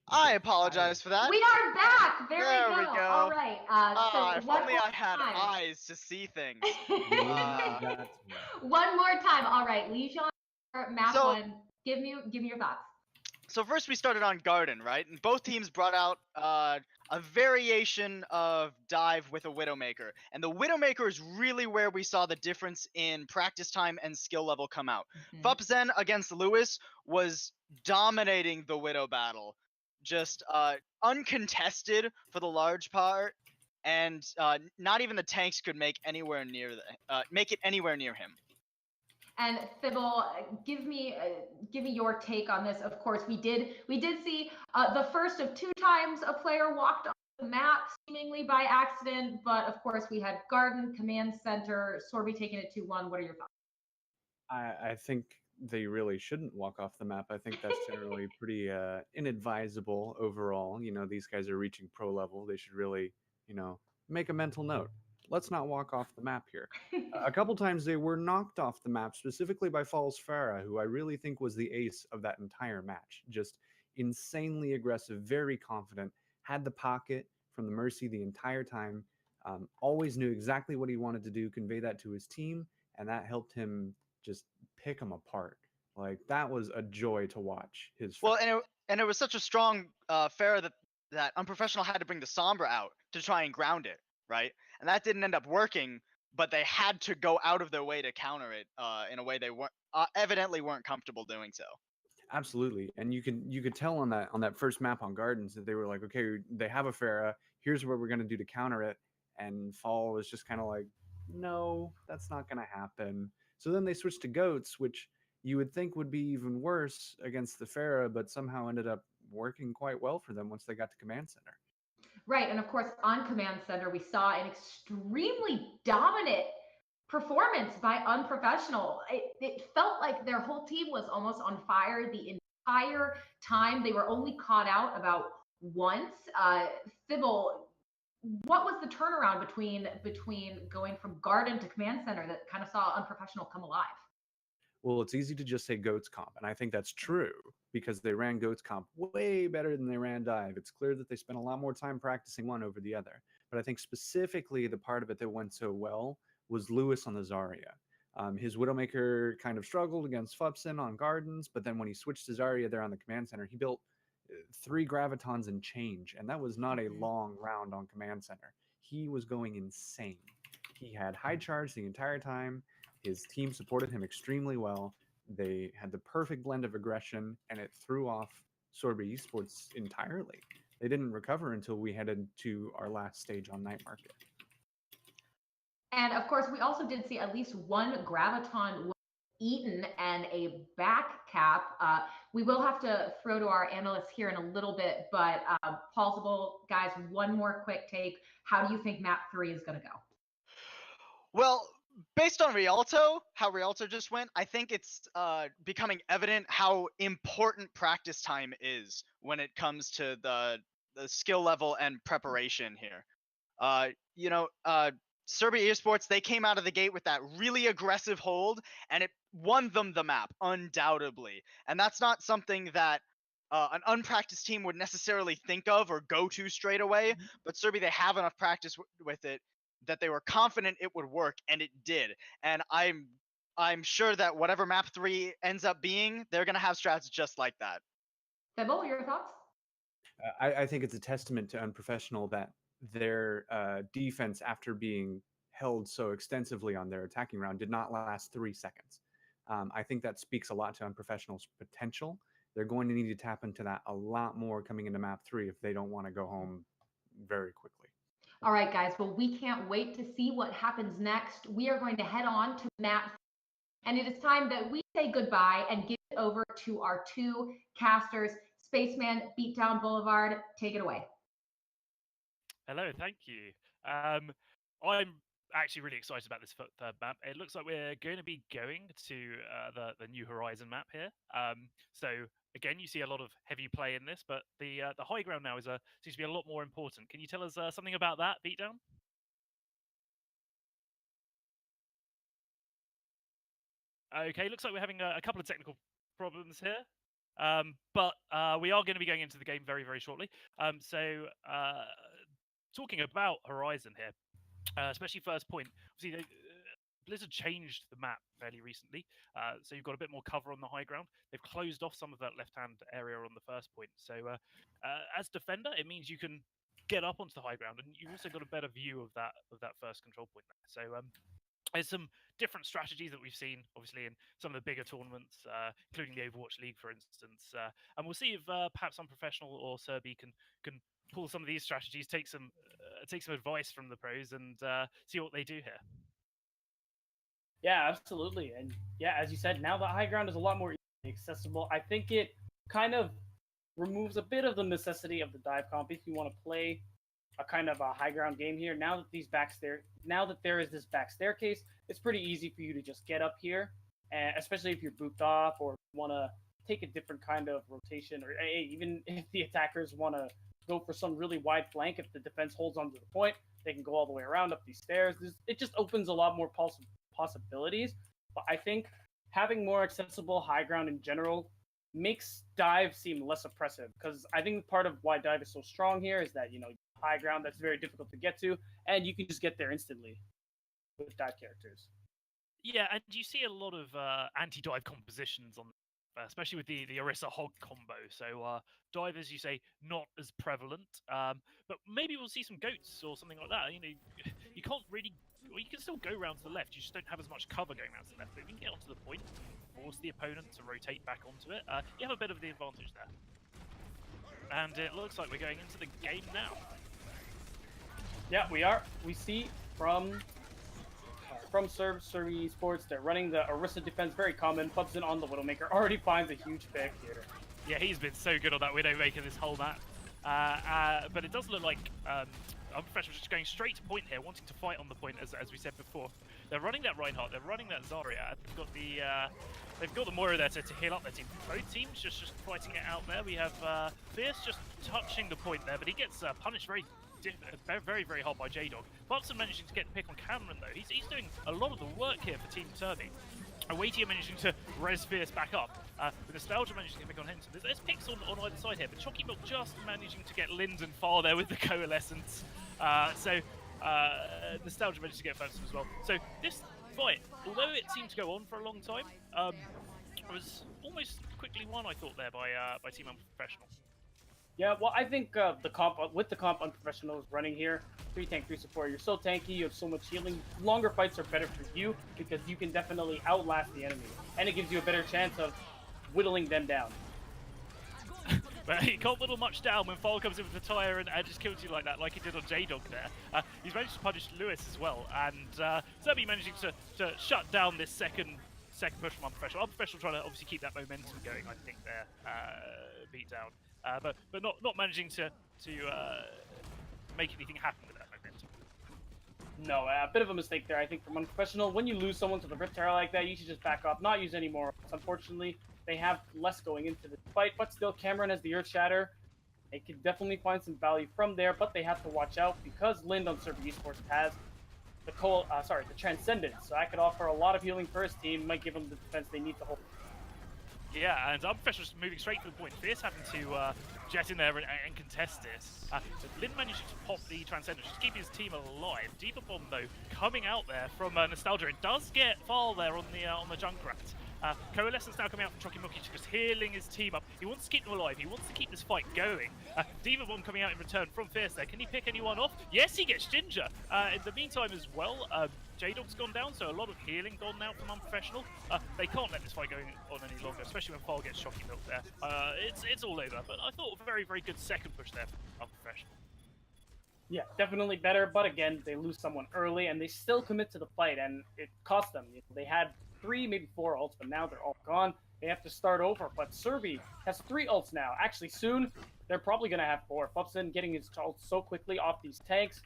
I apologize for that. We are back. There we go. All right. If only I had eyes to see things. One more time. All right, Lijiang, map 1. Give me your thoughts. So first we started on Garden, right? And both teams brought out a variation of dive with a Widowmaker. And the Widowmaker is really where we saw the difference in practice time and skill level come out. Fupzen against Lewis was dominating the Widow battle. Just uncontested for the large part. And not even the tanks could make it anywhere near him. And Thibble, give me your take on this. Of course, we did see the first of 2 times a player walked off the map seemingly by accident, but of course we had Garden, Command Center, Sørby taking it 2-1. What are your thoughts? I think they really shouldn't walk off the map. I think that's generally pretty inadvisable overall. These guys are reaching pro level. They should really, make a mental note. Let's not walk off the map here. A couple times they were knocked off the map, specifically by Falls Farah, who I really think was the ace of that entire match. Just insanely aggressive, very confident, had the pocket from the Mercy the entire time, always knew exactly what he wanted to do, convey that to his team, and that helped him just pick them apart. Like, that was a joy to watch. And it was such a strong Farah that Unprofessional had to bring the Sombra out to try and ground it, right? And that didn't end up working, but they had to go out of their way to counter it in a way they evidently weren't comfortable doing so. Absolutely, and you could tell on that first map on Gardens that they were like, okay, they have a Farah. Here's what we're gonna do to counter it, and Fall was just kind of like, no, that's not gonna happen. So then they switched to Goats, which you would think would be even worse against the Farah, but somehow ended up working quite well for them once they got to Command Center. Right, and of course, on Command Center, we saw an extremely dominant performance by Unprofessional. It felt like their whole team was almost on fire the entire time. They were only caught out about once. Thibble, what was the turnaround between going from Garden to Command Center that kind of saw Unprofessional come alive? Well, it's easy to just say Goats comp, and I think that's true because they ran Goats comp way better than they ran Dive. It's clear that they spent a lot more time practicing one over the other. But I think specifically the part of it that went so well was Lewis on the Zarya. His Widowmaker kind of struggled against Fupson on Gardens, but then when he switched to Zarya there on the command center, he built 3 Gravitons and change, and that was not a long round on command center. He was going insane. He had high charge the entire time. His team supported him extremely well. They had the perfect blend of aggression, and it threw off Sørby Esports entirely. They didn't recover until we headed to our last stage on Night Market. And of course, we also did see at least one Graviton eaten and a back cap. We will have to throw to our analysts here in a little bit, but Plausible, guys, one more quick take. How do you think map 3 is going to go? Well, based on Rialto, how Rialto just went, I think it's becoming evident how important practice time is when it comes to the skill level and preparation here. Sørby Esports, they came out of the gate with that really aggressive hold, and it won them the map, undoubtedly. And that's not something that an unpracticed team would necessarily think of or go to straight away, but Sørby, they have enough practice with it that they were confident it would work, and it did. And I'm sure that whatever map 3 ends up being, they're going to have strats just like that. Fibble, your thoughts? I think it's a testament to Unprofessional that their defense, after being held so extensively on their attacking round, did not last 3 seconds. I think that speaks a lot to Unprofessional's potential. They're going to need to tap into that a lot more coming into map 3 if they don't want to go home very quickly. All right, guys. Well, we can't wait to see what happens next. We are going to head on to map 3, and it is time that we say goodbye and give it over to our 2 casters. Spaceman, Beatdown Boulevard, take it away. Hello, thank you. I'm actually really excited about this third map. It looks like we're going to be going to the New Horizon map here. So again, you see a lot of heavy play in this, but the high ground now seems to be a lot more important. Can you tell us something about that, Beatdown? Okay, looks like we're having a couple of technical problems here. But we are going to be going into the game very, very shortly. Talking about Horizon here, especially first point, obviously Blizzard changed the map fairly recently, so you've got a bit more cover on the high ground. They've closed off some of that left-hand area on the first point. So as defender, it means you can get up onto the high ground, and you've also got a better view of that first control point there. So there's some different strategies that we've seen, obviously, in some of the bigger tournaments, including the Overwatch League, for instance. And we'll see if perhaps Unprofessional or Sørby can pull some of these strategies, take some advice from the pros, and see what they do here. Yeah, absolutely. And yeah, as you said, now the high ground is a lot more accessible. I think it kind of removes a bit of the necessity of the dive comp if you want to play a kind of a high ground game here. Now that there is this back staircase, it's pretty easy for you to just get up here, and especially if you're booped off or want to take a different kind of rotation, or even if the attackers want to go for some really wide flank. If the defense holds onto the point, they can go all the way around up these stairs. It just opens a lot more possibilities. But I think having more accessible high ground in general makes dive seem less oppressive, because I think part of why dive is so strong here is that, high ground that's very difficult to get to, and you can just get there instantly with dive characters. Yeah, and you see a lot of anti-dive compositions on, especially with the Orisa Hog combo. So dive, as you say, not as prevalent, but maybe we'll see some goats or something like that. You can't really, well, you can still go round to the left. You just don't have as much cover going round to the left. But if you can get onto the point, force the opponent to rotate back onto it, you have a bit of the advantage there. And it looks like we're going into the game now. Yeah, we are. We see from Sørby Esports, they're running the Orisa defense, very common. Fupson on the Widowmaker already finds a huge pick here. Yeah, he's been so good on that Widowmaker this whole map. But it does look like Unprofessional just going straight to point here, wanting to fight on the point, as we said before. They're running that Reinhardt, they're running that Zarya. They've got the Moira there to heal up their team. Both teams just fighting it out there. We have Fierce just touching the point there, but he gets punished very, very hard by J-Dog. Fupson managing to get the pick on Cameron, though. He's doing a lot of the work here for Team Sørby. Awaitia managing to res Fierce back up. With Nostalgia managing to pick on Henson. There's picks on either side here, but Chalky Milk just managing to get Linden far there with the Coalescence. Nostalgia managed to get Fupson as well. So this fight, although it seemed to go on for a long time, was almost quickly won, I thought, there by Team Unprofessional. Yeah, well, I think the comp Unprofessional is running here. 3 tank, 3 support. You're so tanky, you have so much healing. Longer fights are better for you because you can definitely outlast the enemy. And it gives you a better chance of whittling them down. But he can't whittle much down when Foul comes in with the tire and just kills you like that, like he did on J-Dog there. He's managed to punish Lewis as well, and Sørby managing to shut down this second push from Unprofessional. Unprofessional trying to obviously keep that momentum going, I think, there, beat down. But not managing to make anything happen with that momentum. No, a bit of a mistake there, I think, from Unprofessional. When you lose someone to the Rip Terror like that, you should just back off, not use any more. Unfortunately, they have less going into the fight, but still, Cameron has the Earth Shatter. They could definitely find some value from there, but they have to watch out because Lind on Sørby Esports has the Transcendence. So that could offer a lot of healing for his team, might give them the defense they need to hold. Yeah, and Unprofessional's moving straight to the point. Fierce having to jet in there and contest this. So Lind managed to pop the Transcendence, just keep his team alive. Diva Bomb, though, coming out there from Nostalgia. It does get Fal there on the Junkrat. Coalescence now coming out from Choki just healing his team up. He wants to keep them alive. He wants to keep this fight going. Diva Bomb coming out in return from Fierce there. Can he pick anyone off? Yes, he gets Ginger. In the meantime as well, J-Dog's gone down, so a lot of healing gone now from Unprofessional. They can't let this fight go on any longer, especially when Fal gets Shocky Milk there. It's all over, but I thought a very, very good second push there from Unprofessional. Yeah, definitely better, but again, they lose someone early, and they still commit to the fight, and it cost them. They had 3, maybe 4 ults, but now they're all gone. They have to start over, but Sørby has 3 ults now. Actually, soon, they're probably going to have 4. Fupson getting his ults so quickly off these tanks.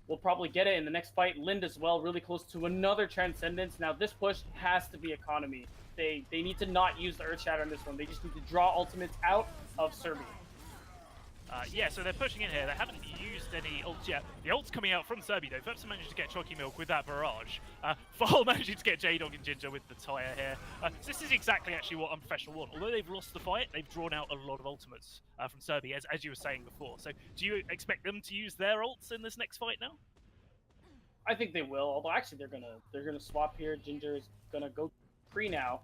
We'll probably get it in the next fight. Lind as well, really close to another Transcendence. Now, this push has to be economy. They need to not use the Earth Shatter in this one. They just need to draw ultimates out of Sørby. Yeah, so they're pushing in here. They haven't used any ults yet. The ult's coming out from Sørby, though. Fupson managed to get Chalky Milk with that barrage. Fal managing to get J-Dog and Ginger with the tire here. So this is exactly actually what Unprofessional want. Although they've lost the fight, they've drawn out a lot of ultimates from Sørby, as you were saying before. So do you expect them to use their ults in this next fight now? I think they will, although actually they're gonna swap here. Ginger is gonna go free now.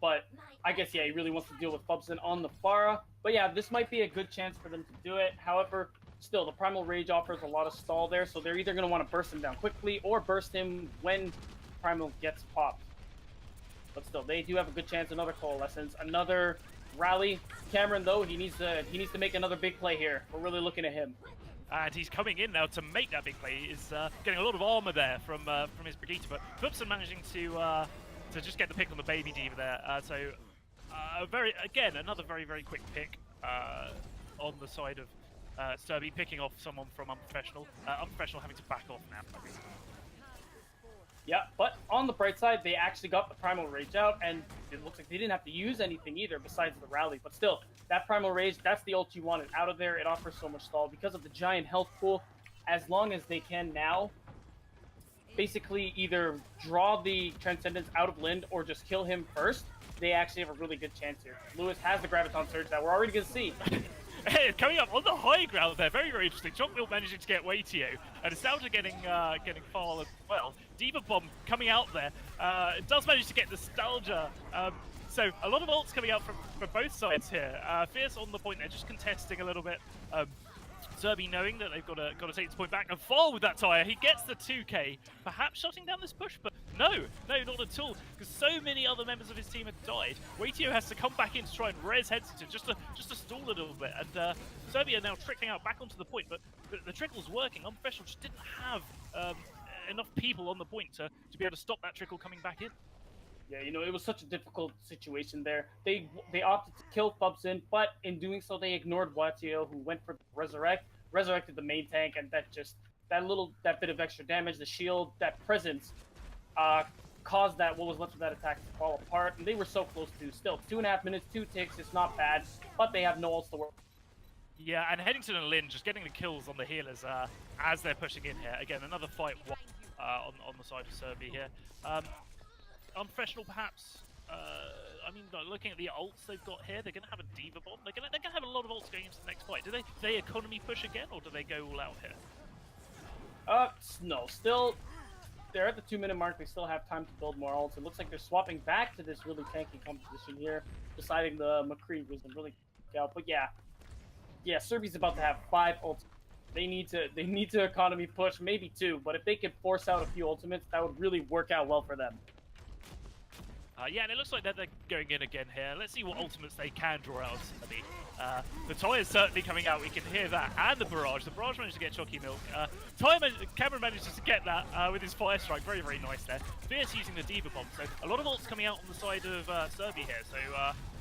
But I guess, yeah, he really wants to deal with Fupson on the Pharah. But yeah, this might be a good chance for them to do it. However, still, the Primal Rage offers a lot of stall there, so they're either going to want to burst him down quickly or burst him when Primal gets popped. But still, they do have a good chance. Another Coalescence, another rally. Cameron, though, he needs to make another big play here. We're really looking at him. And he's coming in now to make that big play. He's getting a lot of armor there from his Brigitte, but Fupson managing to just get the pick on the baby diva there. Another very, very quick pick on the side of Sørby, picking off someone from Unprofessional. Unprofessional having to back off now. Yeah, but on the bright side, they actually got the Primal Rage out, and it looks like they didn't have to use anything either besides the rally. But still, that Primal Rage, that's the ult you wanted out of there. It offers so much stall because of the giant health pool. As long as they can now basically either draw the Transcendence out of Lind or just kill him first, they actually have a really good chance here. Lewis has the Graviton Surge that we're already going to see. Coming up on the high ground there, very, very interesting. Chocolate managing to get Waitio, and Nostalgia getting Fal as well. Diva Bomb coming out there. It does manage to get Nostalgia. So a lot of ults coming out from both sides here. Fierce on the point there, just contesting a little bit. Sørby knowing that they've got to take this point back, and Fal with that tire, he gets the 2k, perhaps shutting down this push, but no, not at all, because so many other members of his team have died. Waitio has to come back in to try and res Hedsington, just to stall a little bit, and Sørby are now trickling out back onto the point, but the trickle's working. Unprofessional just didn't have enough people on the point to be able to stop that trickle coming back in. Yeah, it was such a difficult situation there. They opted to kill Fupson, but in doing so, they ignored Waitio, who went for the resurrected the main tank, and that bit of extra damage, the shield, that presence, caused what was left of that attack to fall apart, and they were so close to. Still, 2.5 minutes, 2 ticks, it's not bad, but they have no ults to work. Yeah, and Headington and Lind just getting the kills on the healers as they're pushing in here. Again, another fight on the side of Sørby here. Unprofessional, perhaps. Looking at the ults they've got here, they're going to have a Diva Bomb. They're going to have a lot of ults going into the next fight. Do they economy push again, or do they go all out here? No. Still, they're at the 2-minute mark. They still have time to build more ults. It looks like they're swapping back to this really tanky composition here, deciding the McCree was really out. But yeah, Sørby's about to have 5 ults. They need to economy push, maybe 2, but if they could force out a few ultimates, that would really work out well for them. Yeah, and it looks like they're going in again here. Let's see what ultimates they can draw out of Sørby. The Toy is certainly coming out, we can hear that, and the Barrage. The Barrage managed to get Chalky Milk. Cameron manages to get that with his Fire Strike, very, very nice there. Fierce using the Diva Bomb, so a lot of ults coming out on the side of Sørby here, so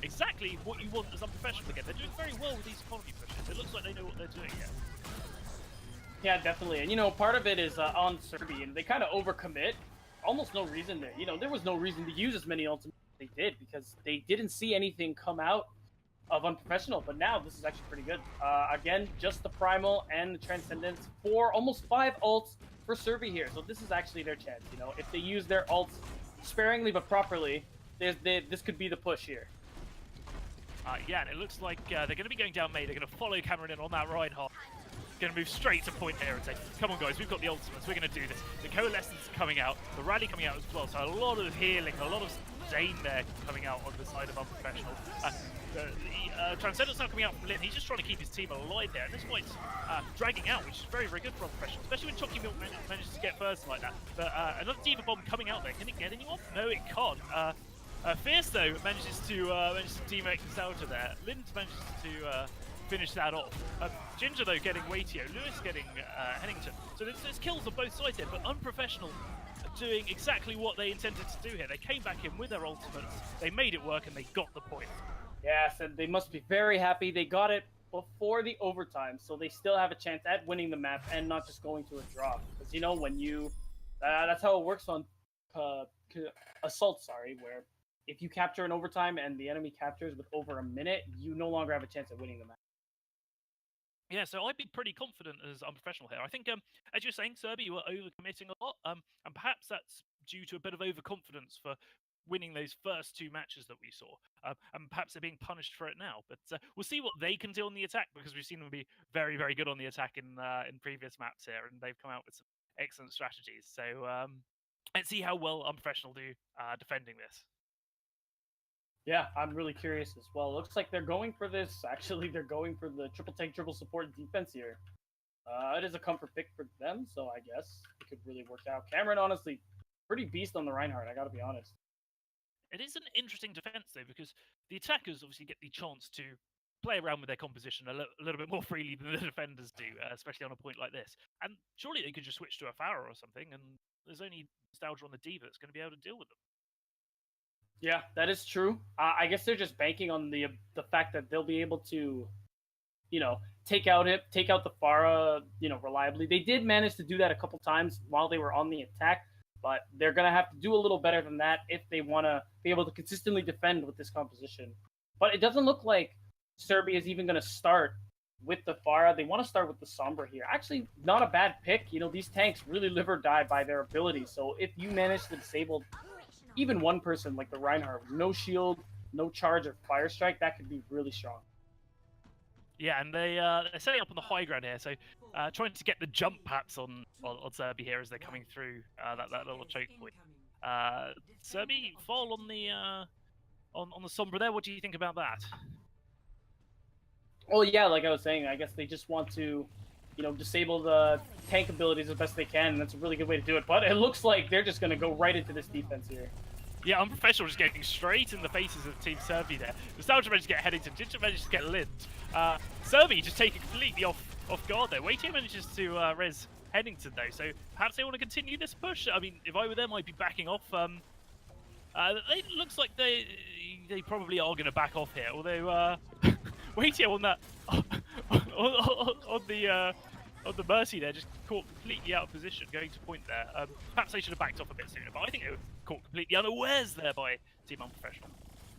exactly what you want as Unprofessional again. They're doing very well with these economy pushes. It looks like they know what they're doing here. Yeah, definitely, and you know, part of it is on Sørby, and they kind of overcommit. Almost no reason there. You know, there was no reason to use as many ultimates as they did because they didn't see anything come out of Unprofessional, but now this is actually pretty good. Again, just the Primal and the Transcendence for almost 5 ults for Sørby here. So this is actually their chance, you know. If they use their ults sparingly but properly, this could be the push here. Yeah, and it looks like they're going to be going down May. They're going to follow Cameron in on that Reinhardt. Going to move straight to point here and say, come on guys, we've got the ultimates, we're going to do this. The Coalescence coming out, the Rally coming out as well, so a lot of healing, a lot of Zane there coming out on the side of Unprofessional. The Transcendence now coming out from Lin, he's just trying to keep his team alive there, and this fight's dragging out, which is very, very good for Unprofessional, especially when Chalky Milk manages to get first like that. But another Diva Bomb coming out there, can it get anyone? No, it can't. Fierce though manages to demake Nostalgia there. Lind manages to finish that off. Ginger though getting Waitio, Lewis getting Hennington. So there's kills on both sides here, but Unprofessional doing exactly what they intended to do here. They came back in with their ultimates, they made it work, and they got the point. Yes, and they must be very happy they got it before the overtime, so they still have a chance at winning the map and not just going to a draw. Because you know, when you that's how it works on Assault, where if you capture an overtime and the enemy captures with over a minute, you no longer have a chance at winning the map. Yeah, so I'd be pretty confident as Unprofessional here. I think, as you're saying, Sørby, you were overcommitting a lot, and perhaps that's due to a bit of overconfidence for winning those first 2 matches that we saw, and perhaps they're being punished for it now. But we'll see what they can do on the attack, because we've seen them be very, very good on the attack in previous maps here, and they've come out with some excellent strategies. So let's see how well Unprofessional do defending this. Yeah, I'm really curious as well. Looks like they're going for this. Actually, they're going for the triple tank, triple support defense here. It is a comfort pick for them, so I guess it could really work out. Cameron, honestly, pretty beast on the Reinhardt, I gotta be honest. It is an interesting defense, though, because the attackers obviously get the chance to play around with their composition a little bit more freely than the defenders do, especially on a point like this. And surely they could just switch to a Pharah or something, and there's only Nostalgia on the Diva that's going to be able to deal with them. Yeah, that is true. I guess they're just banking on the fact that they'll be able to, you know, take out the Pharah, you know, reliably. They did manage to do that a couple times while they were on the attack, but they're gonna have to do a little better than that if they want to be able to consistently defend with this composition. But it doesn't look like Sørby is even gonna start with the Pharah. They want to start with the Sombra here. Actually, not a bad pick. You know, these tanks really live or die by their ability. So if you manage to disable even one person like the Reinhardt, no shield, no charge or fire strike, that could be really strong. Yeah, and they're setting up on the high ground here, so trying to get the jump perhaps on Sørby here as they're coming through that little choke point. Sørby fall on the Sombra there. What do you think about that? Well, yeah, like I was saying, I guess they just want to, you know, disable the tank abilities as best they can, and that's a really good way to do it. But it looks like they're just going to go right into this defense here. Yeah, Unprofessional just getting straight in the faces of Team Sørby there. Nostalgia managed to get Hennington, Ginger managed to get Lind. Sørby just taken completely off guard there. Waitio manages to res Hennington though, so perhaps they want to continue this push. I mean, if I were them, I'd be backing off. It looks like they probably are going to back off here, although Waitio on that on the Mercy there just caught completely out of position, going to point there. Perhaps they should have backed off a bit sooner, but I think they were caught completely unawares there by Team Unprofessional.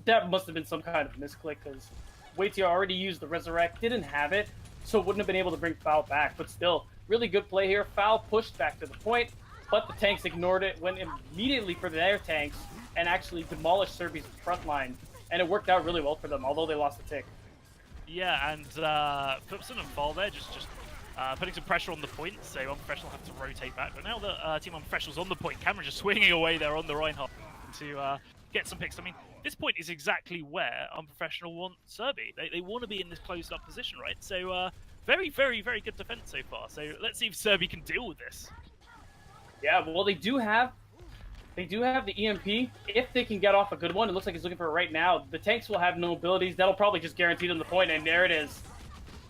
That must have been some kind of misclick, because Waitio already used the Resurrect, didn't have it, so wouldn't have been able to bring Foul back. But still, really good play here. Foul pushed back to the point, but the tanks ignored it, went immediately for their tanks, and actually demolished Sørby's front line. And it worked out really well for them, although they lost the tick. Yeah, and Flipson and Fall there just putting some pressure on the point, so Unprofessional have to rotate back. But now that Team Unprofessional's on the point, Cameron just swinging away there on the Reinhardt to get some picks. I mean, this point is exactly where Unprofessional want Sørby. They want to be in this closed-up position, right? So very, very, very good defense so far. So let's see if Sørby can deal with this. Yeah, well, they do have the EMP. If they can get off a good one, it looks like he's looking for it right now. The tanks will have no abilities. That'll probably just guarantee them the point, and there it is.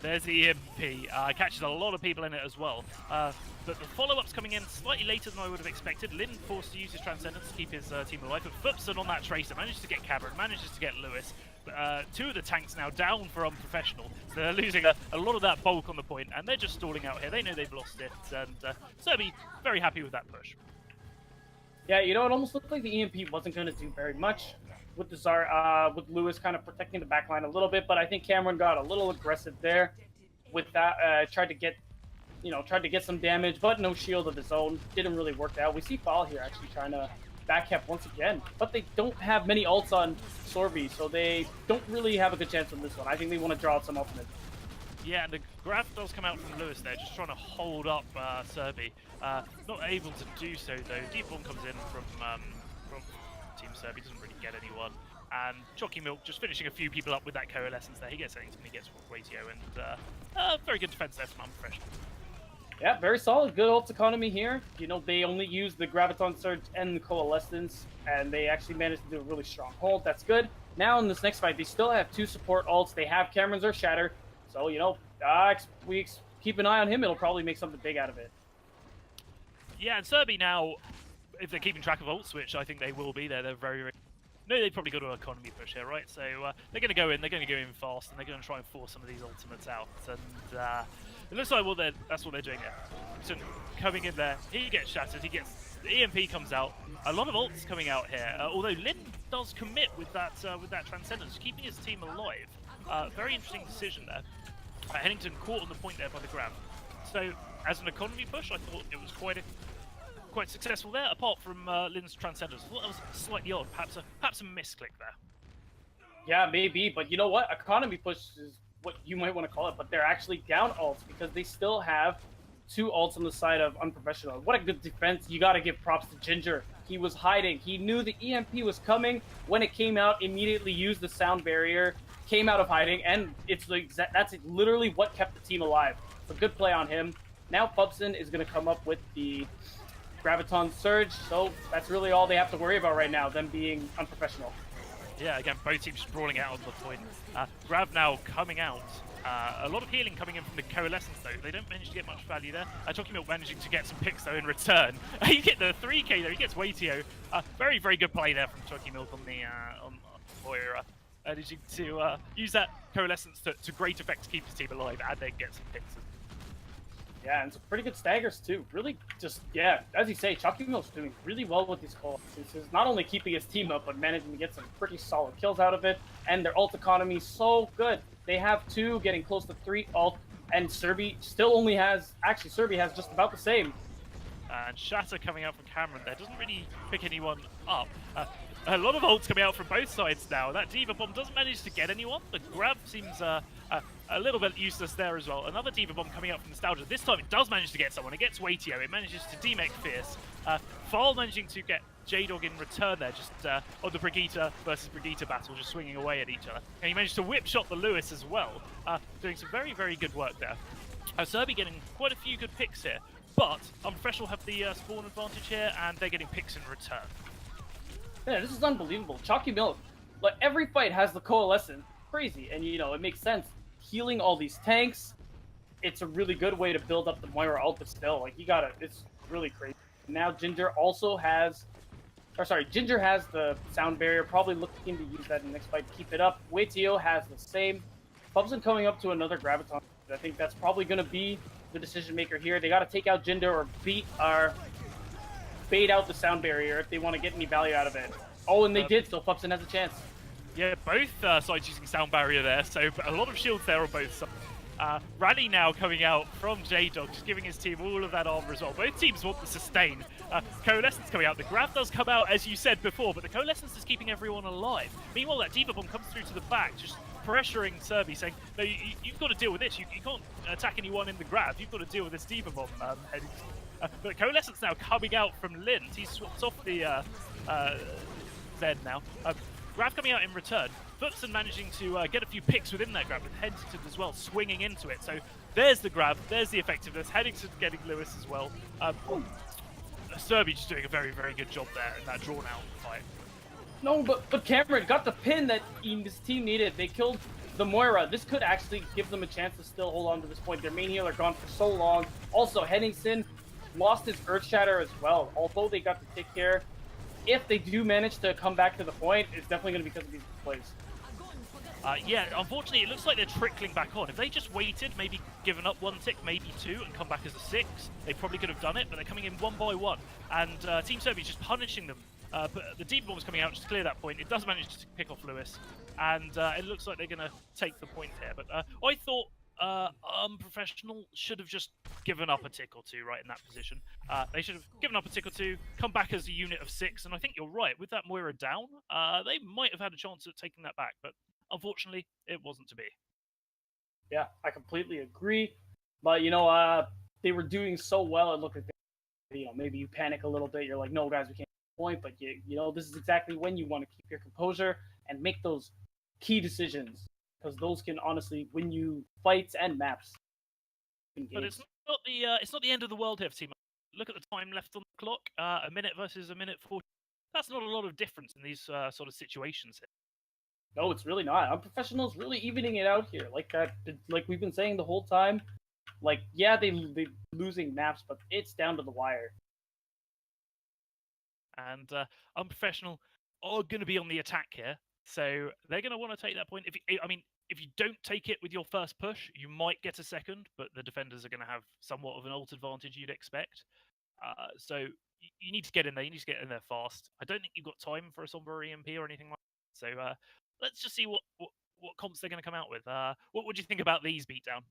There's the EMP. Catches a lot of people in it as well. But the follow-up's coming in slightly later than I would have expected. Lin forced to use his Transcendence to keep his team alive, but Fupson on that Tracer manages to get Cameron, manages to get Lewis. Two of the tanks now down for Unprofessional. So they're losing a lot of that bulk on the point, and they're just stalling out here. They know they've lost it, and Sørby very happy with that push. Yeah, you know, it almost looked like the EMP wasn't going to do very much with the with Lewis kind of protecting the backline a little bit, but I think Cameron got a little aggressive there with that. Tried to get some damage, but no shield of his own. Didn't really work out. We see Fall here actually trying to backhep once again, but they don't have many ults on Sørby, so they don't really have a good chance on this one. I think they want to draw out some ultimate. Yeah, and the grab does come out from Lewis there, just trying to hold up Sørby. Not able to do so though. Deep One comes in from Team Sørby, doesn't really get anyone. And Chalky Milk just finishing a few people up with that coalescence there. He gets anything, he gets ratio, and very good defense there from Unprofessional. Yeah, very solid. Good ult economy here. You know, they only use the Graviton Surge and the Coalescence, and they actually managed to do a really strong hold. That's good. Now in this next fight, they still have 2 support ults. They have Cameron's or Shatter. So, you know, we keep an eye on him. It'll probably make something big out of it. Yeah, and Sørby now, if they're keeping track of ults, which I think they will be, they're very, very... No, they've probably got an economy push here, right? So they're going to go in fast, and they're going to try and force some of these ultimates out. And it looks like that's what they're doing here. So coming in there, he gets shattered, the EMP comes out. A lot of ults coming out here, although Lin does commit with that Transcendence, keeping his team alive. Very interesting decision there. Hennington caught on the point there by the grab. So as an economy push, I thought it was quite successful there, apart from Lin's Transcendence. I thought that was slightly odd, perhaps a misclick there. Yeah, maybe, but you know what? Economy push is what you might want to call it, but they're actually down ults because they still have 2 ults on the side of Unprofessional. What a good defense. You got to give props to Ginger. He was hiding. He knew the EMP was coming. When it came out, immediately used the sound barrier, came out of hiding, and that's literally what kept the team alive. It's a good play on him. Now Fupson is going to come up with the Graviton Surge, so that's really all they have to worry about right now, them being Unprofessional. Yeah, again, both teams sprawling out on the point. Grav now coming out. A lot of healing coming in from the Coalescence, though. They don't manage to get much value there. Chalky Milk managing to get some picks, though, in return. You get the 3k there, he gets Waitio. Very, very good play there from Chalky Milk on the Moira. Managing to use that Coalescence to great effect to keep his team alive and then get some picks. Yeah, and some pretty good staggers, too. Really just, yeah, as you say, Chalky Milk's doing really well with these calls. He's not only keeping his team up, but managing to get some pretty solid kills out of it. And their ult economy is so good. They have 2, getting close to 3 ult, and Sørby still only has, actually Sørby has just about the same. And Shatter coming out from Cameron there, doesn't really pick anyone up. A lot of ults coming out from both sides now. That Diva Bomb doesn't manage to get anyone. The grab seems a little bit useless there as well. Another Diva Bomb coming out from Nostalgia. This time it does manage to get someone. It gets Waitio. It manages to demech Fierce. Fall managing to get J-Dog in return there, just on the Brigitte versus Brigitte battle, just swinging away at each other. And he managed to whip shot the Lewis as well, doing some very, very good work there. Sørby getting quite a few good picks here, but Unprofessional have the spawn advantage here, and they're getting picks in return. Yeah, this is unbelievable. Chalky Milk, like every fight has the Coalescence. Crazy, and you know, it makes sense. Healing all these tanks, it's a really good way to build up the Moira ult, but still, like, you gotta, it's really crazy. Now Ginger also has, Ginger has the sound barrier, probably looking to use that in the next fight to keep it up. Waitio has the same. Fupson coming up to another Graviton. I think that's probably gonna be the decision maker here. They gotta take out Ginger or bait out the sound barrier if they want to get any value out of it. Oh, and they did, so Fupson has a chance. Yeah, both sides using sound barrier there, so a lot of shields there on both sides. Rally now coming out from J-Dog, just giving his team all of that armor as well. Both teams want the sustain. Coalescence coming out. The grab does come out, as you said before, but the Coalescence is keeping everyone alive. Meanwhile, that Diva Bomb comes through to the back, just pressuring Sørby, saying, no, you've got to deal with this. You can't attack anyone in the grab. You've got to deal with this Diva Bomb. But Coalescence now coming out from Lind. He swaps off the Zed now. Grab coming out in return. Fuxen managing to get a few picks within that grab, with Headington as well swinging into it. So there's the grab, there's the effectiveness. Headington getting Lewis as well. Sørby just doing a very, very good job there in that drawn-out fight. No, but Cameron got the pin that his team needed. They killed the Moira. This could actually give them a chance to still hold on to this point. Their main healer gone for so long. Also, Headington lost his Earth Shatter as well. Although they got the tick here, if they do manage to come back to the point, it's definitely going to be because of these plays. Yeah, unfortunately, it looks like they're trickling back on. If they just waited, maybe given up 1 tick, maybe 2, and come back as a 6, they probably could have done it, but they're coming in 1 by 1. And Team Sørby just punishing them. But the Deep Bomb's coming out just to clear that point. It does manage to pick off Lewis, and it looks like they're going to take the point here. But I thought Unprofessional should have just given up a tick or 2 right in that position. They should have given up a tick or 2, come back as a unit of 6, and I think you're right. With that Moira down, they might have had a chance at taking that back, but unfortunately, it wasn't to be. Yeah, I completely agree. But, you know, they were doing so well. It looked like, maybe you panic a little bit. You're like, no, guys, we can't get the point. But, you know, this is exactly when you want to keep your composure and make those key decisions. Because those can honestly win you fights and maps. But it's not the end of the world here for Team. Look at the time left on the clock. A minute versus a minute 40. That's not a lot of difference in these sort of situations here. No, it's really not. Unprofessional's really evening it out here. Like we've been saying the whole time. Like, yeah, they losing maps, but it's down to the wire. And Unprofessional are going to be on the attack here, so they're going to want to take that point. If you don't take it with your first push, you might get a second, but the defenders are going to have somewhat of an ult advantage you'd expect. So you need to get in there. You need to get in there fast. I don't think you've got time for a Sombra EMP or anything like that. So let's just see what comps they're going to come out with. What would you think about these beatdown?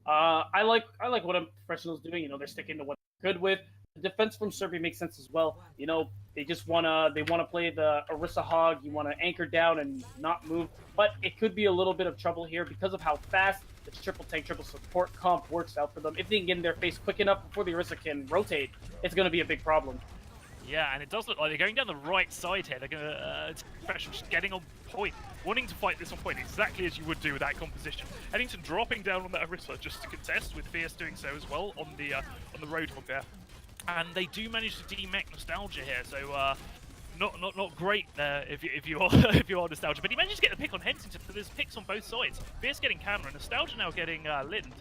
I like what Unprofessional's doing. You know, they're sticking to what they're good with. The defense from Sørby makes sense as well. You know, they wanna play the Orisa Hog. You want to anchor down and not move. But it could be a little bit of trouble here because of how fast the triple tank, triple support comp works out for them. If they can get in their face quick enough before the Orisa can rotate, it's going to be a big problem. Yeah, and it does look like they're going down the right side here. They're going to just getting on point, wanting to fight this on point exactly as you would do with that composition. Headington dropping down on that Orisa just to contest, with Fierce doing so as well on the Roadhog there. And they do manage to demech Nostalgia here, so not great there if you are Nostalgia. But he manages to get the pick on Headington, so there's picks on both sides. Fierce getting camera, Nostalgia now getting Lind.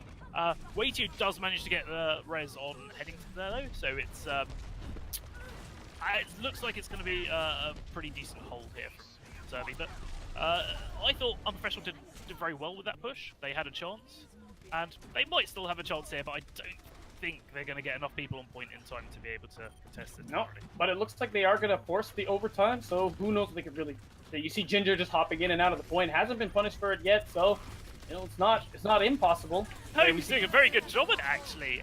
Way2 does manage to get the res on Headington there though, so it's it looks like it's going to be a pretty decent hold here from Sørby. But I thought Unprofessional did very well with that push. They had a chance, and they might still have a chance here, but I don't think they're going to get enough people on point in time to be able to contest it. No, but it looks like they are going to force the overtime, so who knows if they could really... You see Ginger just hopping in and out of the point, hasn't been punished for it yet, so, you know, it's not impossible. No, he's doing a very good job at it, actually.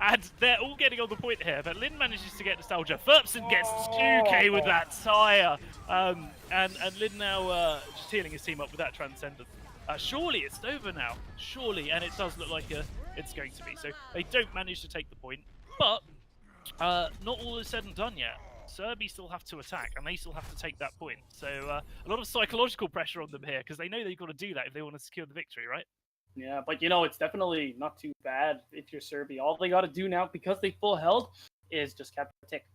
And they're all getting on the point here, but Lin manages to get Nostalgia. Ferpson gets 2k with that tire. And Lin now just healing his team up with that Transcendent. Surely it's over now. Surely, and it does look like it's going to be. So they don't manage to take the point, but not all is said and done yet. Sørby still have to attack, and they still have to take that point. So a lot of psychological pressure on them here, because they know they've got to do that if they want to secure the victory, right? Yeah, but you know, it's definitely not too bad if you're Sørby. All they got to do now, because they full health, is just capture the tick.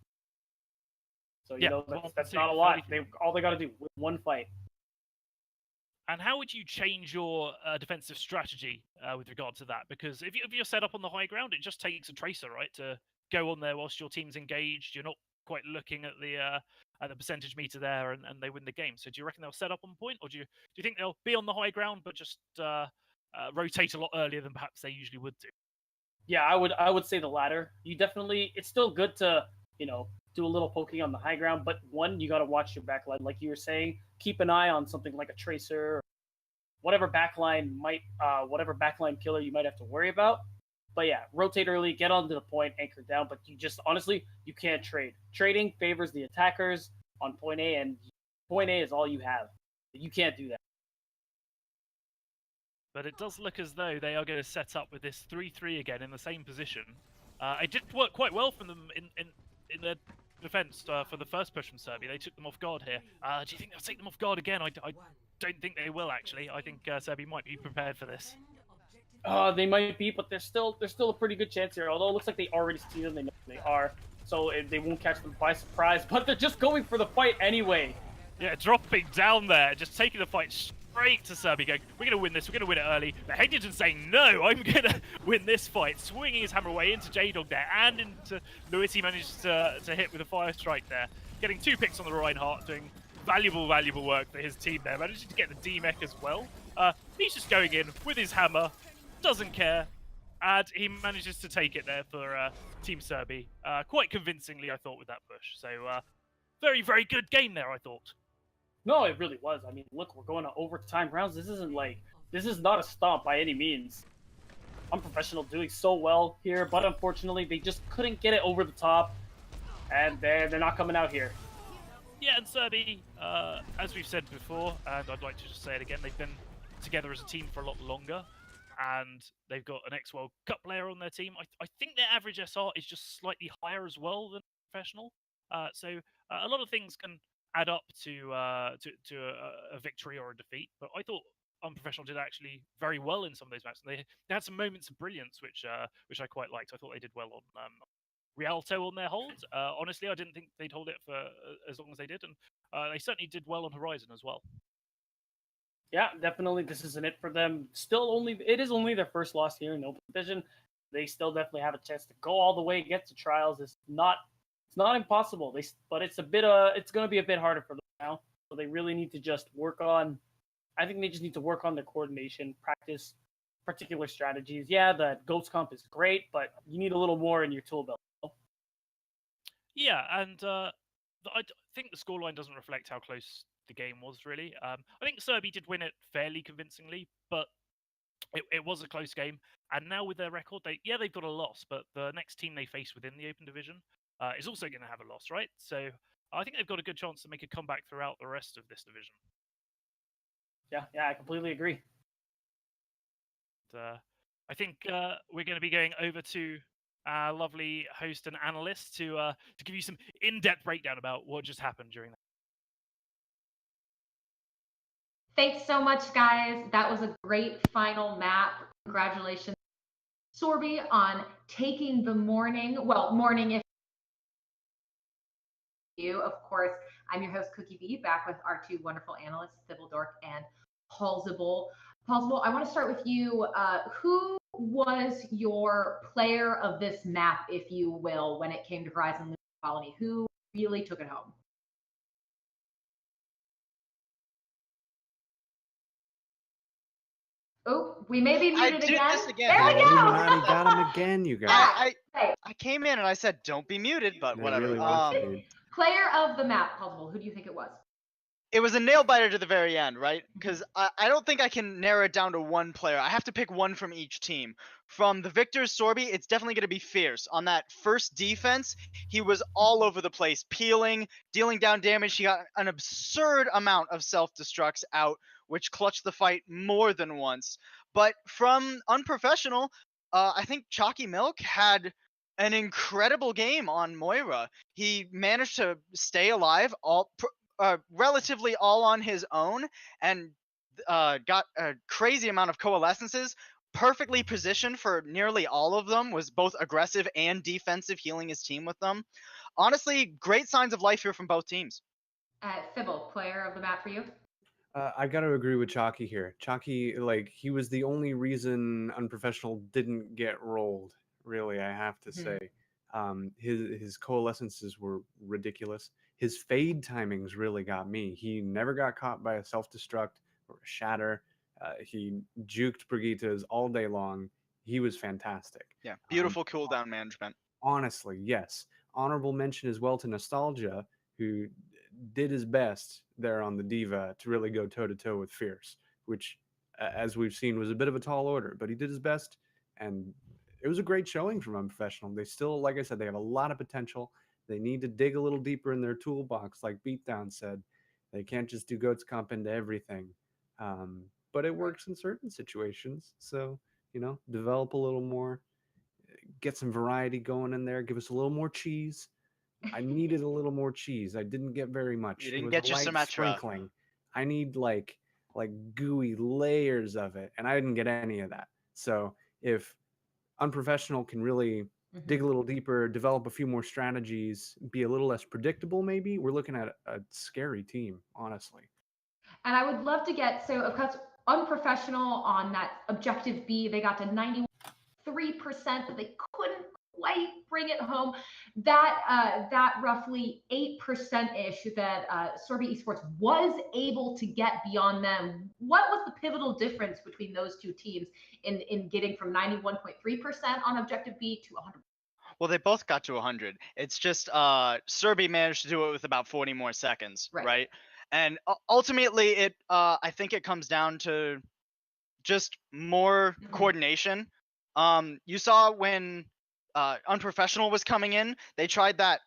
So you know that's not a lot. All they got to do with one fight. And how would you change your defensive strategy with regard to that? Because if you're set up on the high ground, it just takes a tracer, right, to go on there whilst your team's engaged. You're not quite looking at the percentage meter there, and they win the game. So do you reckon they'll set up on point, or do you think they'll be on the high ground but just rotate a lot earlier than perhaps they usually would do? Yeah, I would say the latter. It's still good to, you know, do a little poking on the high ground, but one, you got to watch your backline, like you were saying. Keep an eye on something like a tracer, or whatever backline killer you might have to worry about. But yeah, rotate early, get onto the point, anchor down. But you can't trade. Trading favors the attackers on point A, and point A is all you have. You can't do that. but it does look as though they are going to set up with this 3-3 again in the same position. It did work quite well for them in their defense for the first push from Sørby. They took them off guard here. Do you think they'll take them off guard again? I don't think they will, actually. I think Sørby might be prepared for this. They might be, but there's still a pretty good chance here. Although it looks like they already see them, they know they are, so they won't catch them by surprise. But they're just going for the fight anyway. Yeah, dropping down there, just taking the fight straight to Sørby, going, we're going to win this, we're going to win it early. But Hedgeton saying, no, I'm going to win this fight, swinging his hammer away into J-Dog there, and into Lewis. He managed to hit with a fire strike there, getting 2 picks on the Reinhardt, doing valuable work for his team there, managing to get the D-Mech as well. He's just going in with his hammer, doesn't care, and he manages to take it there for Team Sørby. Quite convincingly, I thought, with that push. So, very, very good game there, I thought. No, it really was. I mean, look, we're going to overtime rounds. This is not a stomp by any means. Unprofessional doing so well here, but unfortunately, they just couldn't get it over the top, and they're not coming out here. Yeah, and Sørby, as we've said before, and I'd like to just say it again, they've been together as a team for a lot longer, and they've got an ex-World Cup player on their team. I think their average SR is just slightly higher as well than Professional. So a lot of things can add up to a victory or a defeat. But I thought Unprofessional did actually very well in some of those matches. They had some moments of brilliance, which I quite liked. I thought they did well on Rialto on their hold. Honestly, I didn't think they'd hold it for as long as they did, and they certainly did well on Horizon as well. Yeah, definitely. This isn't it for them. It is only their first loss here in Open Division. They still definitely have a chance to go all the way, get to trials. It's not impossible. But it's going to be a bit harder for them now. So they really need to just work on. I think they just need to work on their coordination, practice particular strategies. Yeah, the Goats comp is great, but you need a little more in your tool belt. Yeah, and I think the scoreline doesn't reflect how close the game was, really. I think Sørby did win it fairly convincingly, but it was a close game. And now with their record, they've got a loss, but the next team they face within the Open Division is also going to have a loss, right? So I think they've got a good chance to make a comeback throughout the rest of this division. Yeah, I completely agree. I think we're going to be going over to our lovely host and analyst to give you some in-depth breakdown about what just happened during that. Thanks so much, guys. That was a great final map. Congratulations, Sørby, on taking the morning. Well, morning if you. Of course, I'm your host, Cookie B, back with our 2 wonderful analysts, Sybil Dork and Paul Zibble. Paul Zibble, I want to start with you. Who was your player of this map, if you will, when it came to Horizon Lunar Colony? Who really took it home? Oh, we may be muted again. There we go. Illuminati got him again, you guys. I came in and I said, don't be muted, but They whatever. really Player of the map, Paul, who do you think it was? It was a nail biter to the very end, right? Because I don't think I can narrow it down to one player. I have to pick one from each team. From the victors, Sørby, it's definitely going to be Fierce. On that first defense, he was all over the place, peeling, dealing down damage. He got an absurd amount of self-destructs out, which clutched the fight more than once. But from Unprofessional, I think Chalky Milk had an incredible game on Moira. He managed to stay alive relatively all on his own, and got a crazy amount of coalescences, perfectly positioned for nearly all of them, was both aggressive and defensive, healing his team with them. Honestly, great signs of life here from both teams. Sybil, player of the map for you? I got to agree with Chalky here. Chalky, he was the only reason Unprofessional didn't get rolled, really, I have to say. His coalescences were ridiculous. His fade timings really got me. He never got caught by a self-destruct or a shatter. He juked Brigittas all day long. He was fantastic. Yeah, beautiful cooldown management. Honestly, yes. Honorable mention as well to Nostalgia, who did his best there on the Diva to really go toe-to-toe with Fierce, which, as we've seen, was a bit of a tall order, but he did his best, and it was a great showing from Unprofessional. They still, like I said, they have a lot of potential. They need to dig a little deeper in their toolbox, like Beatdown said. They can't just do Goats Comp into everything. but it works in certain situations. So, develop a little more, get some variety going in there, give us a little more cheese. I needed a little more cheese. I didn't get very much. You It didn't was get a your light Symmetra. sprinkling. I need like gooey layers of it, and I didn't get any of that. So if Unprofessional can really dig a little deeper, develop a few more strategies, be a little less predictable, maybe we're looking at a scary team, honestly. And I would love to get, so of course, Unprofessional on that objective B, they got to 93%, but they couldn't quite bring it home. That roughly 8%-ish that Sørby Esports was able to get beyond them. What was the pivotal difference between those two teams in getting from 91.3% on objective B to 100%? Well, they both got to 100. It's just Sørby managed to do it with about 40 more seconds, right? And ultimately, I think it comes down to just more coordination. You saw when Unprofessional was coming in, they tried that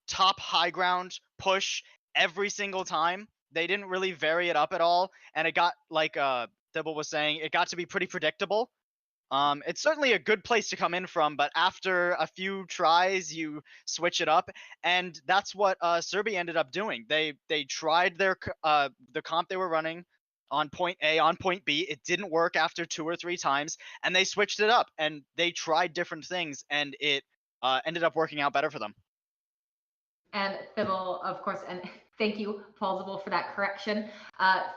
top high ground push every single time. They didn't really vary it up at all, and it got, like Thibble was saying, it got to be pretty predictable. It's certainly a good place to come in from, but after a few tries, you switch it up, and that's what Sørby ended up doing. They tried the comp they were running on point A, on point B. It didn't work after 2 or 3 times, and they switched it up, and they tried different things, and it ended up working out better for them. And Thibble, of course, and thank you, Plausible, for that correction.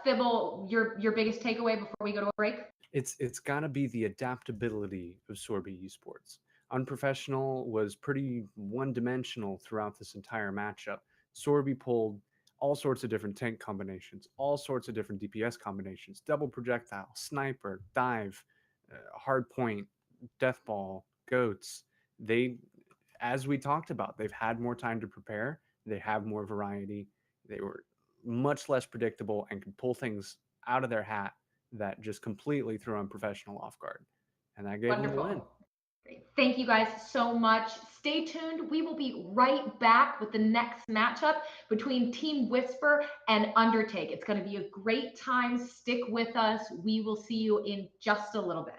Thibble, your biggest takeaway before we go to a break? It's got to be the adaptability of Sørby Esports. Unprofessional was pretty one-dimensional throughout this entire matchup. Sørby pulled all sorts of different tank combinations, all sorts of different DPS combinations, double projectile, sniper, dive, hard point, death ball, goats. As we talked about, they've had more time to prepare. They have more variety. They were much less predictable and could pull things out of their hat that just completely threw Unprofessional off guard. And that gave them the win. Great. Thank you guys so much. Stay tuned. We will be right back with the next matchup between Team Whisper and Undertake. It's going to be a great time. Stick with us. We will see you in just a little bit.